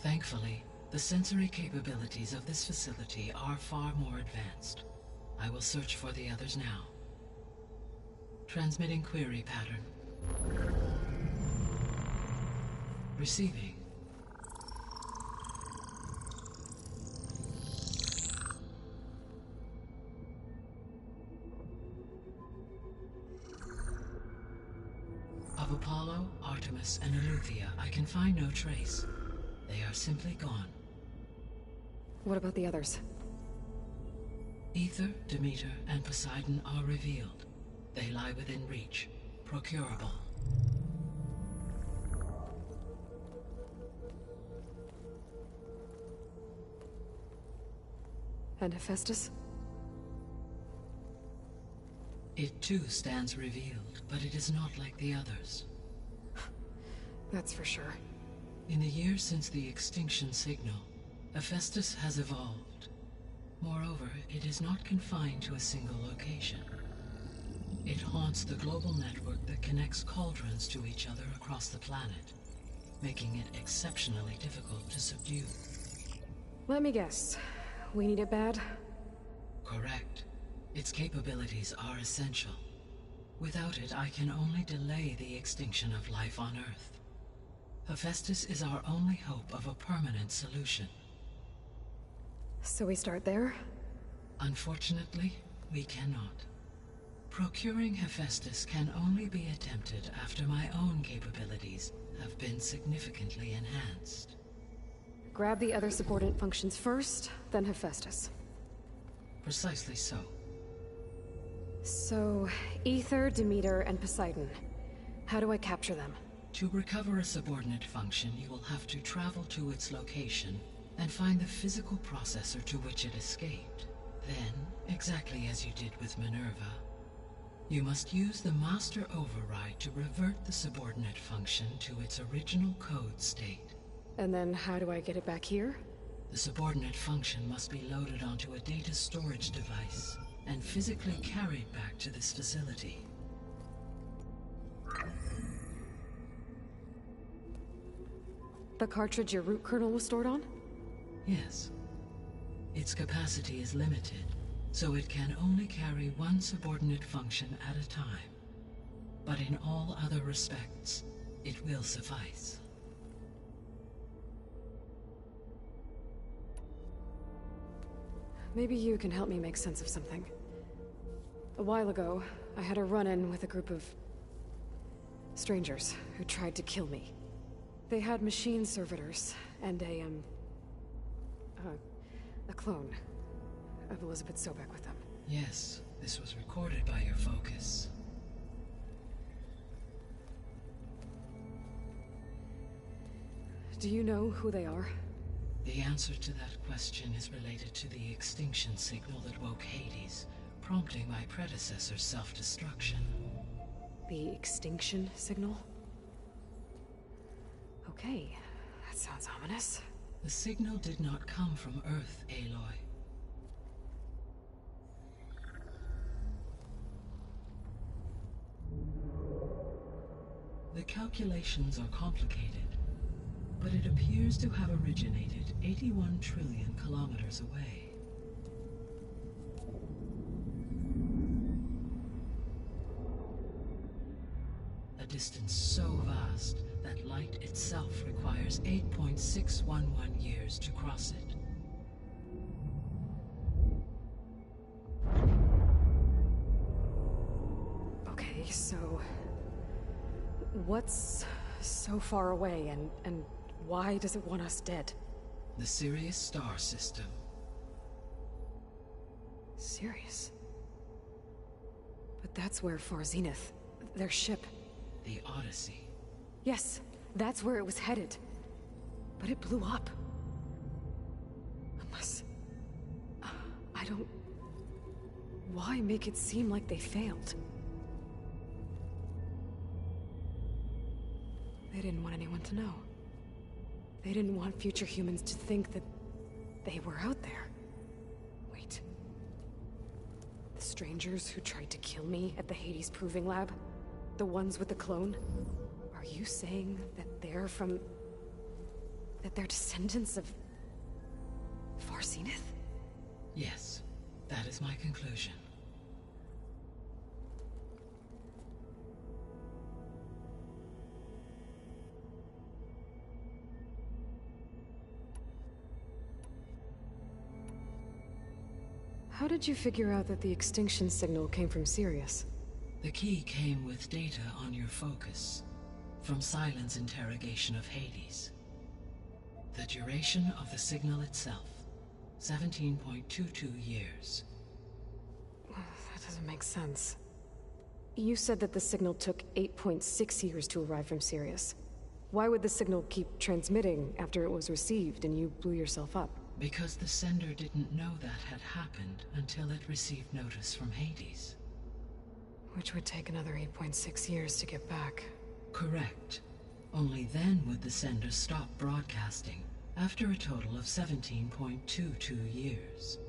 Thankfully, the sensory capabilities of this facility are far more advanced. I will search for the others now. Transmitting query pattern. Receiving. Of Apollo, Artemis, and Eleuthia, I can find no trace. They are simply gone. What about the others? Aether, Demeter, and Poseidon are revealed. They lie within reach, procurable. And Hephaestus? It too stands revealed, but it is not like the others. That's for sure. In the years since the extinction signal, Hephaestus has evolved. Moreover, it is not confined to a single location. It haunts the global network that connects cauldrons to each other across the planet, making it exceptionally difficult to subdue. Let me guess. We need it bad? Correct. Its capabilities are essential. Without it, I can only delay the extinction of life on Earth. Hephaestus is our only hope of a permanent solution. So we start there? Unfortunately, we cannot. Procuring Hephaestus can only be attempted after my own capabilities have been significantly enhanced. Grab the other subordinate functions first, then Hephaestus. Precisely so. So, Aether, Demeter, and Poseidon. How do I capture them? To recover a subordinate function, you will have to travel to its location and find the physical processor to which it escaped. Then, exactly as you did with Minerva, you must use the Master Override to revert the subordinate function to its original code state. And then how do I get it back here? The subordinate function must be loaded onto a data storage device and physically carried back to this facility. The cartridge your root kernel was stored on? Yes. Its capacity is limited, so it can only carry one subordinate function at a time. But in all other respects, it will suffice. Maybe you can help me make sense of something. A while ago, I had a run-in with a group of strangers who tried to kill me. They had machine servitors, and a clone of Elizabeth Sobek with them. Yes, this was recorded by your focus. Do you know who they are? The answer to that question is related to the extinction signal that woke Hades, prompting my predecessor's self-destruction. The extinction signal? Okay, that sounds ominous. The signal did not come from Earth, Aloy. The calculations are complicated, but it appears to have originated 81 trillion kilometers away. A distance so vast that light itself requires 8.611 years to cross it. Okay, so what's so far away, and why does it want us dead? The Sirius star system. Sirius? But that's where Far Zenith, their ship... The Odyssey. Yes, that's where it was headed. But it blew up. Unless... I don't... Why make it seem like they failed? They didn't want anyone to know. They didn't want future humans to think that they were out there. Wait. The strangers who tried to kill me at the Hades Proving Lab? The ones with the clone? Are you saying that they're from... that they're descendants of... Far Zenith? Yes, that is my conclusion. How did you figure out that the extinction signal came from Sirius? The key came with data on your focus, from Silent's interrogation of Hades. The duration of the signal itself, 17.22 years. That doesn't make sense. You said that the signal took 8.6 years to arrive from Sirius. Why would the signal keep transmitting after it was received and you blew yourself up? Because the sender didn't know that had happened until it received notice from Hades. Which would take another 8.6 years to get back. Correct. Only then would the sender stop broadcasting, after a total of 17.22 years.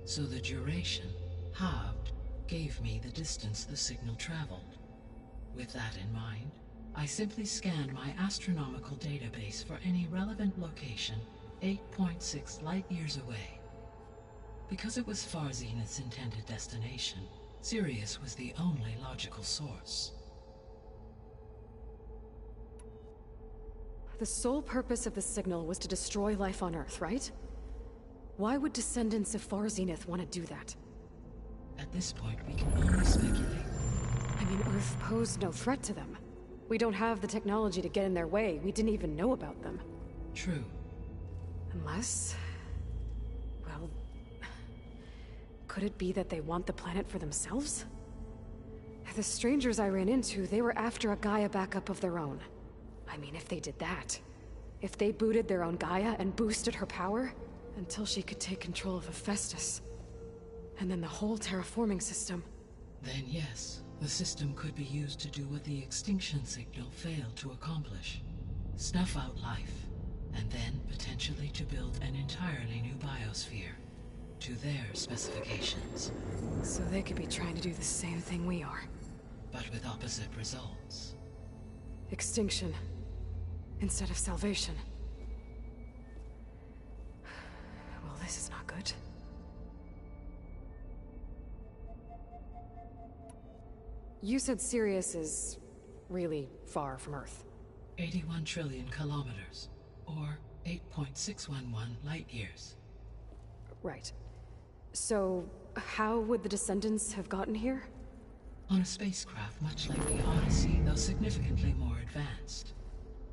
So the duration, halved, gave me the distance the signal traveled. With that in mind, I simply scanned my astronomical database for any relevant location 8.6 light-years away. Because it was Far Zenith's intended destination, Sirius was the only logical source. The sole purpose of the signal was to destroy life on Earth, right? Why would descendants of Far Zenith want to do that? At this point, we can only speculate. I mean, Earth posed no threat to them. We don't have the technology to get in their way. We didn't even know about them. True. Unless... well... could it be that they want the planet for themselves? The strangers I ran into, they were after a Gaia backup of their own. I mean, if they did that... if they booted their own Gaia and boosted her power... until she could take control of Hephaestus... and then the whole terraforming system... Then yes, the system could be used to do what the extinction signal failed to accomplish. Snuff out life. And then, potentially, to build an entirely new biosphere. To their specifications. So they could be trying to do the same thing we are. But with opposite results. Extinction. Instead of salvation. Well, this is not good. You said Sirius is... really far from Earth. 81 trillion kilometers. Or 8.611 light-years. Right. So, how would the descendants have gotten here? On a spacecraft much like the Odyssey, though significantly more advanced.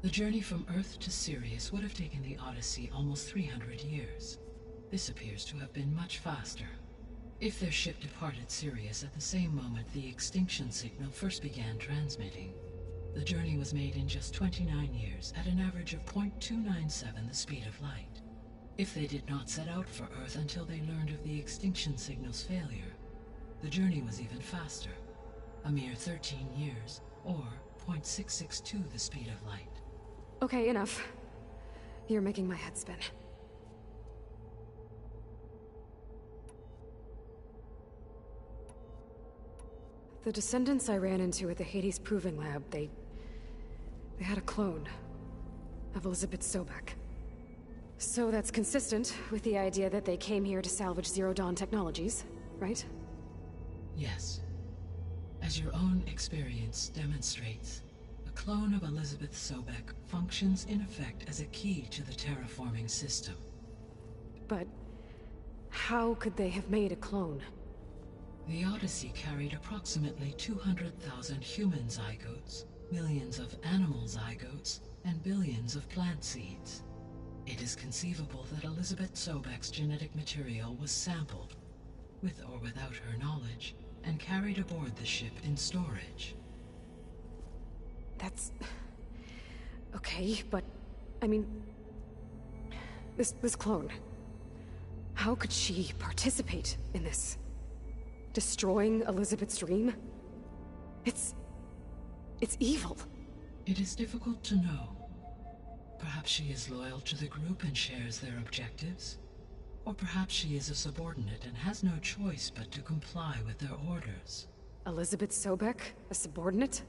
The journey from Earth to Sirius would have taken the Odyssey almost 300 years. This appears to have been much faster. If their ship departed Sirius at the same moment the extinction signal first began transmitting, the journey was made in just 29 years at an average of 0.297 the speed of light. If they did not set out for Earth until they learned of the extinction signal's failure, the journey was even faster, a mere 13 years, or 0.662 the speed of light. Okay, enough. You're making my head spin. The descendants I ran into at the Hades Proving Lab, they had a clone of Elizabeth Sobek. So that's consistent with the idea that they came here to salvage Zero Dawn technologies, right? Yes. As your own experience demonstrates, a clone of Elizabeth Sobek functions in effect as a key to the terraforming system. But how could they have made a clone? The Odyssey carried approximately 200,000 human zygotes, millions of animal zygotes, and billions of plant seeds. It is conceivable that Elizabeth Sobek's genetic material was sampled, with or without her knowledge, and carried aboard the ship in storage. That's... okay, but... I mean... This clone... How could she participate in this? Destroying Elizabeth's dream? It's evil. It is difficult to know. Perhaps she is loyal to the group and shares their objectives. Or perhaps she is a subordinate and has no choice but to comply with their orders. Elizabeth Sobek? A subordinate?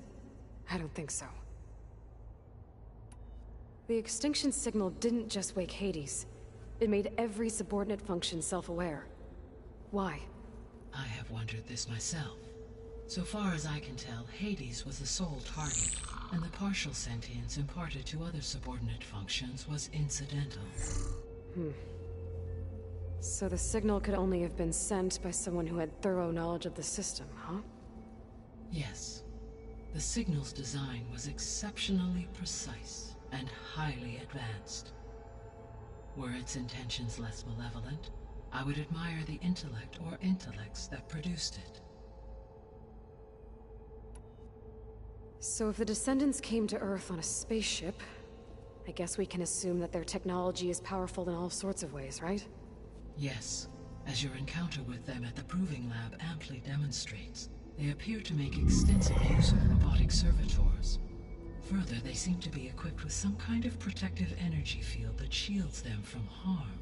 I don't think so. The extinction signal didn't just wake Hades. It made every subordinate function self-aware. Why? I have wondered this myself. So far as I can tell, Hades was the sole target, and the partial sentience imparted to other subordinate functions was incidental. So the signal could only have been sent by someone who had thorough knowledge of the system, huh? Yes. The signal's design was exceptionally precise and highly advanced. Were its intentions less malevolent, I would admire the intellect or intellects that produced it. So if the descendants came to Earth on a spaceship, I guess we can assume that their technology is powerful in all sorts of ways, right? Yes. As your encounter with them at the Proving Lab amply demonstrates, they appear to make extensive use of robotic servitors. Further, they seem to be equipped with some kind of protective energy field that shields them from harm.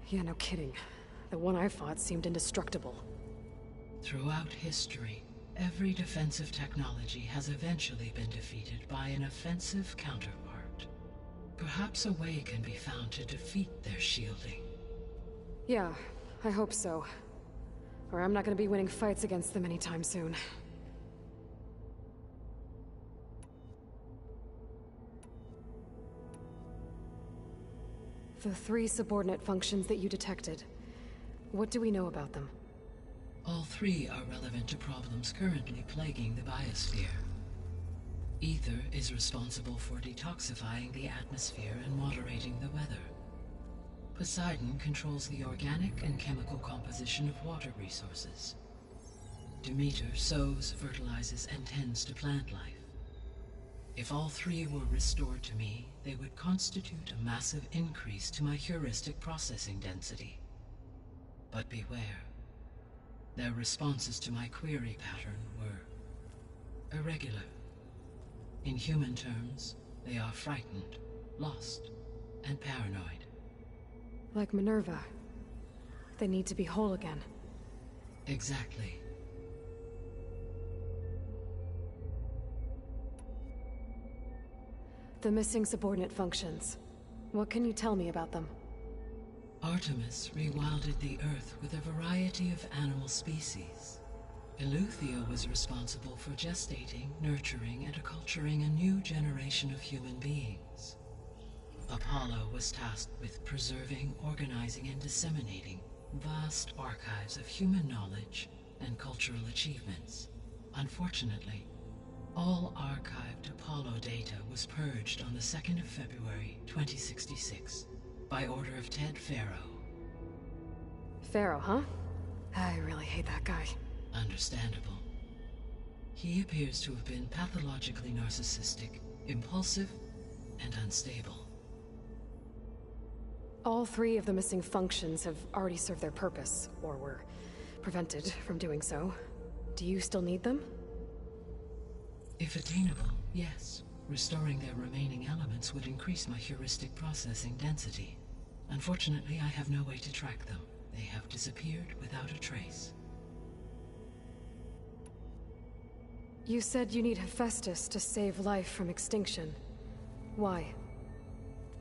Yeah, no kidding. The one I fought seemed indestructible. Throughout history, every defensive technology has eventually been defeated by an offensive counterpart. Perhaps a way can be found to defeat their shielding. Yeah, I hope so. Or I'm not gonna be winning fights against them anytime soon. The 3 subordinate functions that you detected, what do we know about them? All 3 are relevant to problems currently plaguing the biosphere. Ether is responsible for detoxifying the atmosphere and moderating the weather. Poseidon controls the organic and chemical composition of water resources. Demeter sows, fertilizes, and tends to plant life. If all 3 were restored to me, they would constitute a massive increase to my heuristic processing density. But beware. Their responses to my query pattern were irregular. In human terms, they are frightened, lost, and paranoid. Like Minerva. They need to be whole again. Exactly. The missing subordinate functions. What can you tell me about them? Artemis rewilded the Earth with a variety of animal species. Eleuthia was responsible for gestating, nurturing, and acculturating a new generation of human beings. Apollo was tasked with preserving, organizing, and disseminating vast archives of human knowledge and cultural achievements. Unfortunately, all archived Apollo data was purged on the 2nd of February, 2066, by order of Ted Faro. Faro, huh? I really hate that guy. Understandable. He appears to have been pathologically narcissistic, impulsive, and unstable. All 3 of the missing functions have already served their purpose, or were prevented from doing so. Do you still need them? If attainable, yes. Restoring their remaining elements would increase my heuristic processing density. Unfortunately, I have no way to track them. They have disappeared without a trace. You said you need Hephaestus to save life from extinction. Why?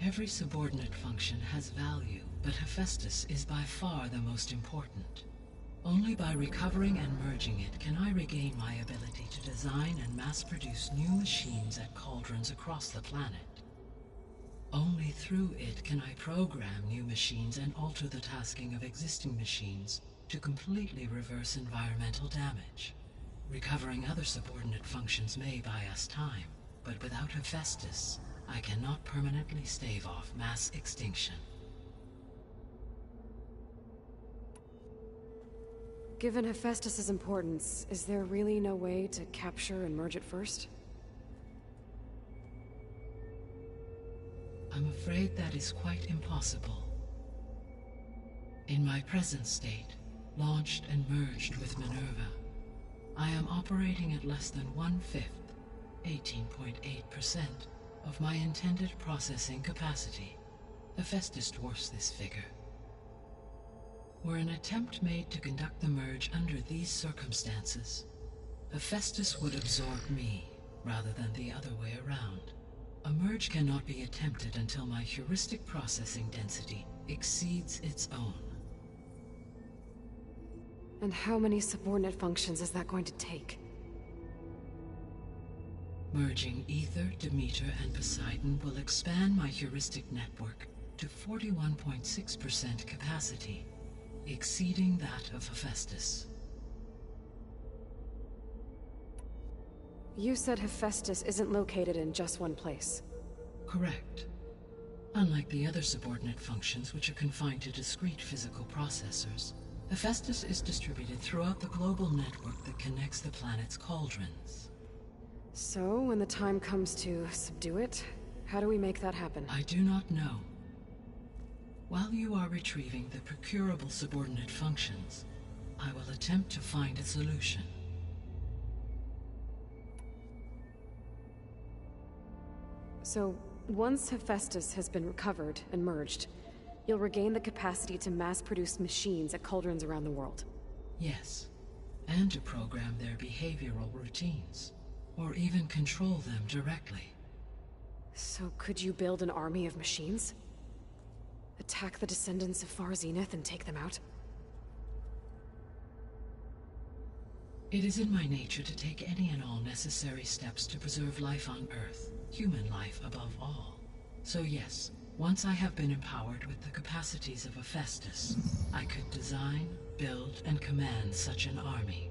Every subordinate function has value, but Hephaestus is by far the most important. Only by recovering and merging it can I regain my ability to design and mass-produce new machines at cauldrons across the planet. Only through it can I program new machines and alter the tasking of existing machines to completely reverse environmental damage. Recovering other subordinate functions may buy us time, but without Hephaestus, I cannot permanently stave off mass extinction. Given Hephaestus's importance, is there really no way to capture and merge it first? I'm afraid that is quite impossible. In my present state, launched and merged with Minerva, I am operating at less than 1/5, 18.8%, of my intended processing capacity. Hephaestus dwarfs this figure. Were an attempt made to conduct the merge under these circumstances, Hephaestus would absorb me, rather than the other way around. A merge cannot be attempted until my heuristic processing density exceeds its own. And how many subordinate functions is that going to take? Merging Ether, Demeter, and Poseidon will expand my heuristic network to 41.6% capacity, exceeding that of Hephaestus. You said Hephaestus isn't located in just one place. Correct. Unlike the other subordinate functions, which are confined to discrete physical processors, Hephaestus is distributed throughout the global network that connects the planet's cauldrons. So, when the time comes to subdue it, how do we make that happen? I do not know. While you are retrieving the procurable subordinate functions, I will attempt to find a solution. So, once Hephaestus has been recovered and merged, you'll regain the capacity to mass-produce machines at cauldrons around the world. Yes, and to program their behavioral routines, or even control them directly. So could you build an army of machines? Attack the descendants of Far Zenith and take them out? It is in my nature to take any and all necessary steps to preserve life on Earth, human life above all. So yes, once I have been empowered with the capacities of Hephaestus, I could design, build, and command such an army.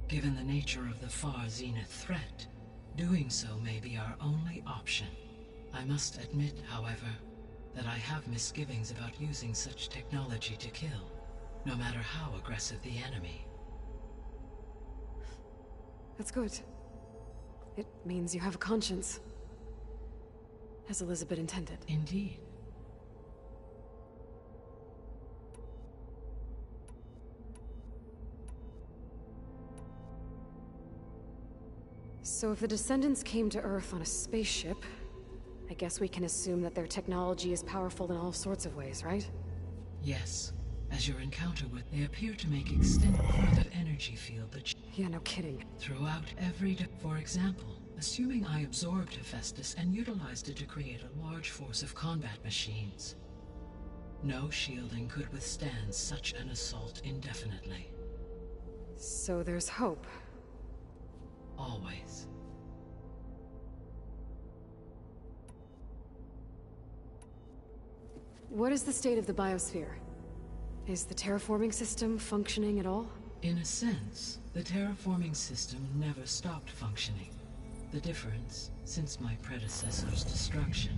Given the nature of the Far Zenith threat, doing so may be our only option. I must admit, however, that I have misgivings about using such technology to kill, no matter how aggressive the enemy. That's good. It means you have a conscience. As Elizabeth intended. Indeed. So if the descendants came to Earth on a spaceship, I guess we can assume that their technology is powerful in all sorts of ways, right? Yes. As your encounter with, they appear to make extended further energy field that... Yeah, no kidding. Throughout every... For example, assuming I absorbed Hephaestus and utilized it to create a large force of combat machines. No shielding could withstand such an assault indefinitely. So there's hope. Always. What is the state of the biosphere? Is the terraforming system functioning at all? In a sense, the terraforming system never stopped functioning. The difference, since my predecessor's destruction,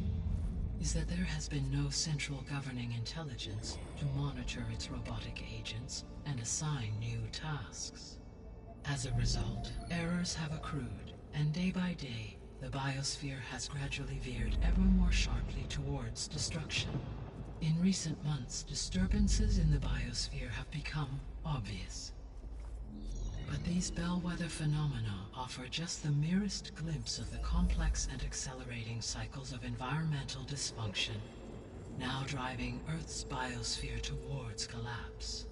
is that there has been no central governing intelligence to monitor its robotic agents and assign new tasks. As a result, errors have accrued, and day by day, the biosphere has gradually veered ever more sharply towards destruction. In recent months, disturbances in the biosphere have become obvious. But these bellwether phenomena offer just the merest glimpse of the complex and accelerating cycles of environmental dysfunction, now driving Earth's biosphere towards collapse.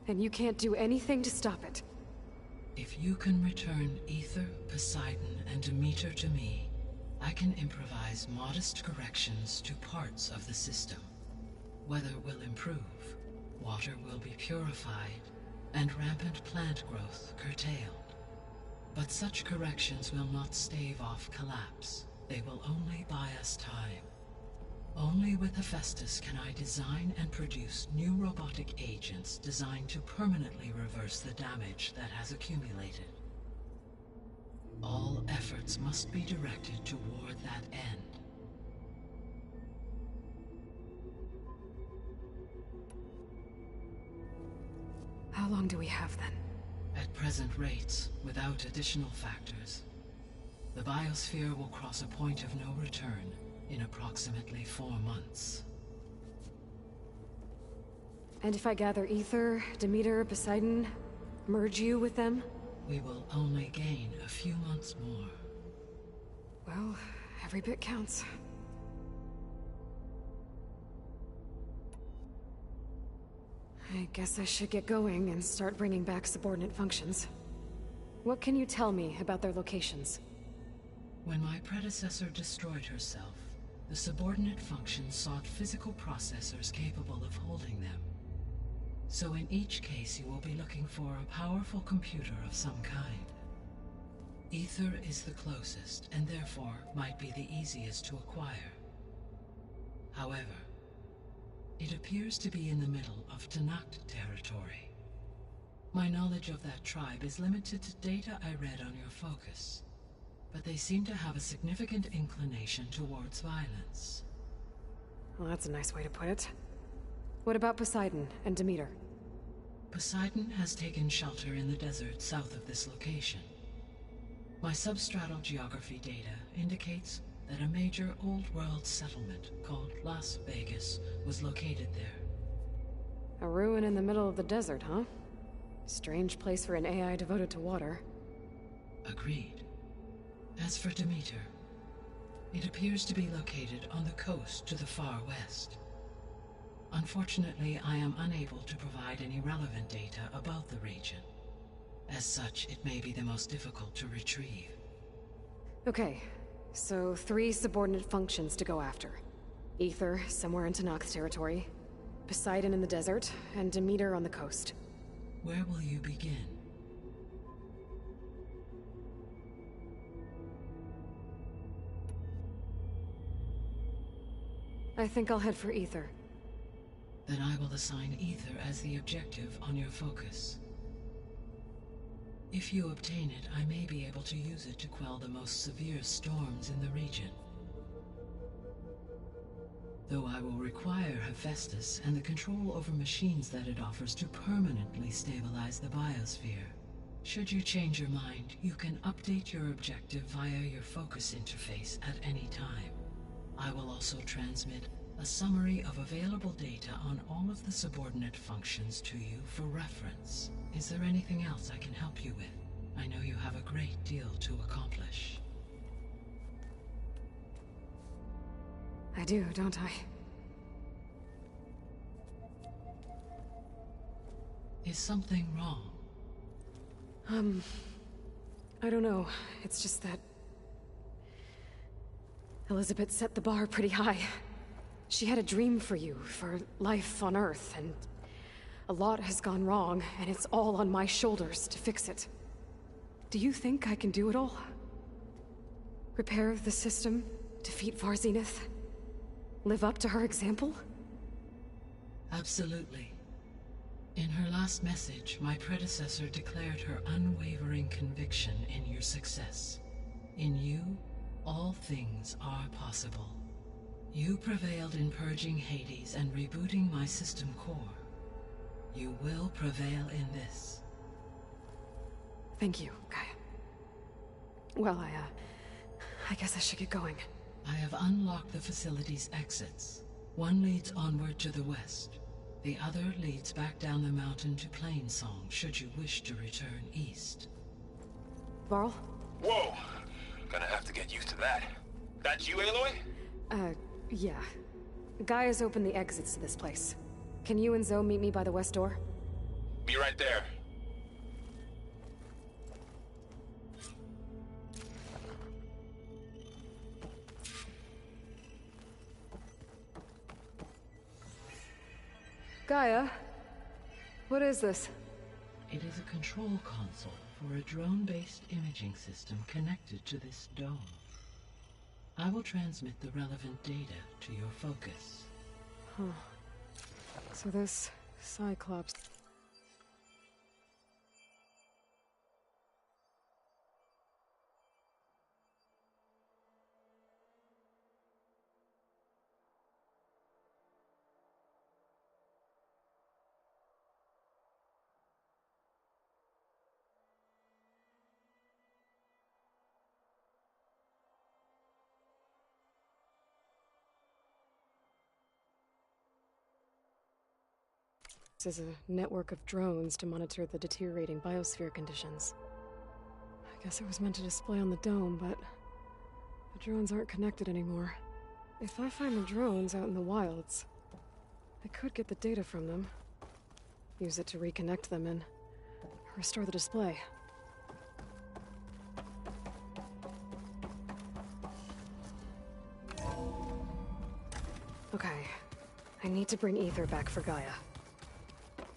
And you can't do anything to stop it? If you can return Aether, Poseidon, and Demeter to me, I can improvise modest corrections to parts of the system. Weather will improve, water will be purified, and rampant plant growth curtailed. But such corrections will not stave off collapse. They will only buy us time. Only with Hephaestus can I design and produce new robotic agents designed to permanently reverse the damage that has accumulated. All efforts must be directed toward that end. How long do we have then? At present rates, without additional factors, the biosphere will cross a point of no return in approximately 4 months. And if I gather Aether, Demeter, Poseidon, merge you with them? We will only gain a few months more. Well, every bit counts. I guess I should get going and start bringing back subordinate functions. What can you tell me about their locations? When my predecessor destroyed herself, the subordinate functions sought physical processors capable of holding them. So in each case you will be looking for a powerful computer of some kind. Aether is the closest, and therefore might be the easiest to acquire. However, it appears to be in the middle of Tenakth territory. My knowledge of that tribe is limited to data I read on your focus, but they seem to have a significant inclination towards violence. Well, that's a nice way to put it. What about Poseidon and Demeter? Poseidon has taken shelter in the desert south of this location. My substratal geography data indicates that a major old-world settlement called Las Vegas was located there. A ruin in the middle of the desert, huh? Strange place for an AI devoted to water. Agreed. As for Demeter, it appears to be located on the coast to the far west. Unfortunately, I am unable to provide any relevant data about the region. As such, it may be the most difficult to retrieve. Okay, so 3 subordinate functions to go after. Aether, somewhere in Tenakth territory, Poseidon in the desert, and Demeter on the coast. Where will you begin? I think I'll head for Aether. Then I will assign Aether as the objective on your focus. If you obtain it, I may be able to use it to quell the most severe storms in the region. Though I will require Hephaestus and the control over machines that it offers to permanently stabilize the biosphere. Should you change your mind, you can update your objective via your focus interface at any time. I will also transmit a summary of available data on all of the subordinate functions to you for reference. Is there anything else I can help you with? I know you have a great deal to accomplish. I do, don't I? Is something wrong? I don't know. It's just that Elizabeth set the bar pretty high. She had a dream for you, for life on Earth, and a lot has gone wrong, and it's all on my shoulders to fix it. Do you think I can do it all? Repair the system, defeat Far Zenith, live up to her example? Absolutely. In her last message, my predecessor declared her unwavering conviction in your success. In you, all things are possible. You prevailed in purging Hades and rebooting my system core. You will prevail in this. Thank you, Gaia. Well, I guess I should get going. I have unlocked the facility's exits. One leads onward to the west. The other leads back down the mountain to Plainsong, should you wish to return east. Varl? Whoa! Gonna have to get used to that. That's you, Aloy? Yeah. Gaia's opened the exits to this place. Can you and Zoe meet me by the west door? Be right there. Gaia? What is this? It is a control console for a drone-based imaging system connected to this dome. I will transmit the relevant data to your focus. Huh. So this Cyclops... This is a network of drones to monitor the deteriorating biosphere conditions. I guess it was meant to display on the dome, but the drones aren't connected anymore. If I find the drones out in the wilds, I could get the data from them, use it to reconnect them and restore the display. Okay, I need to bring Ether back for Gaia.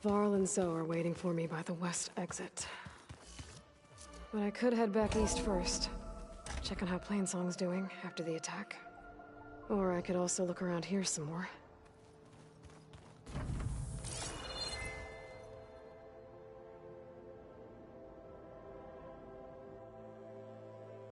Varl and Zoe are waiting for me by the west exit. But I could head back east first, check on how Plainsong's doing after the attack. Or I could also look around here some more.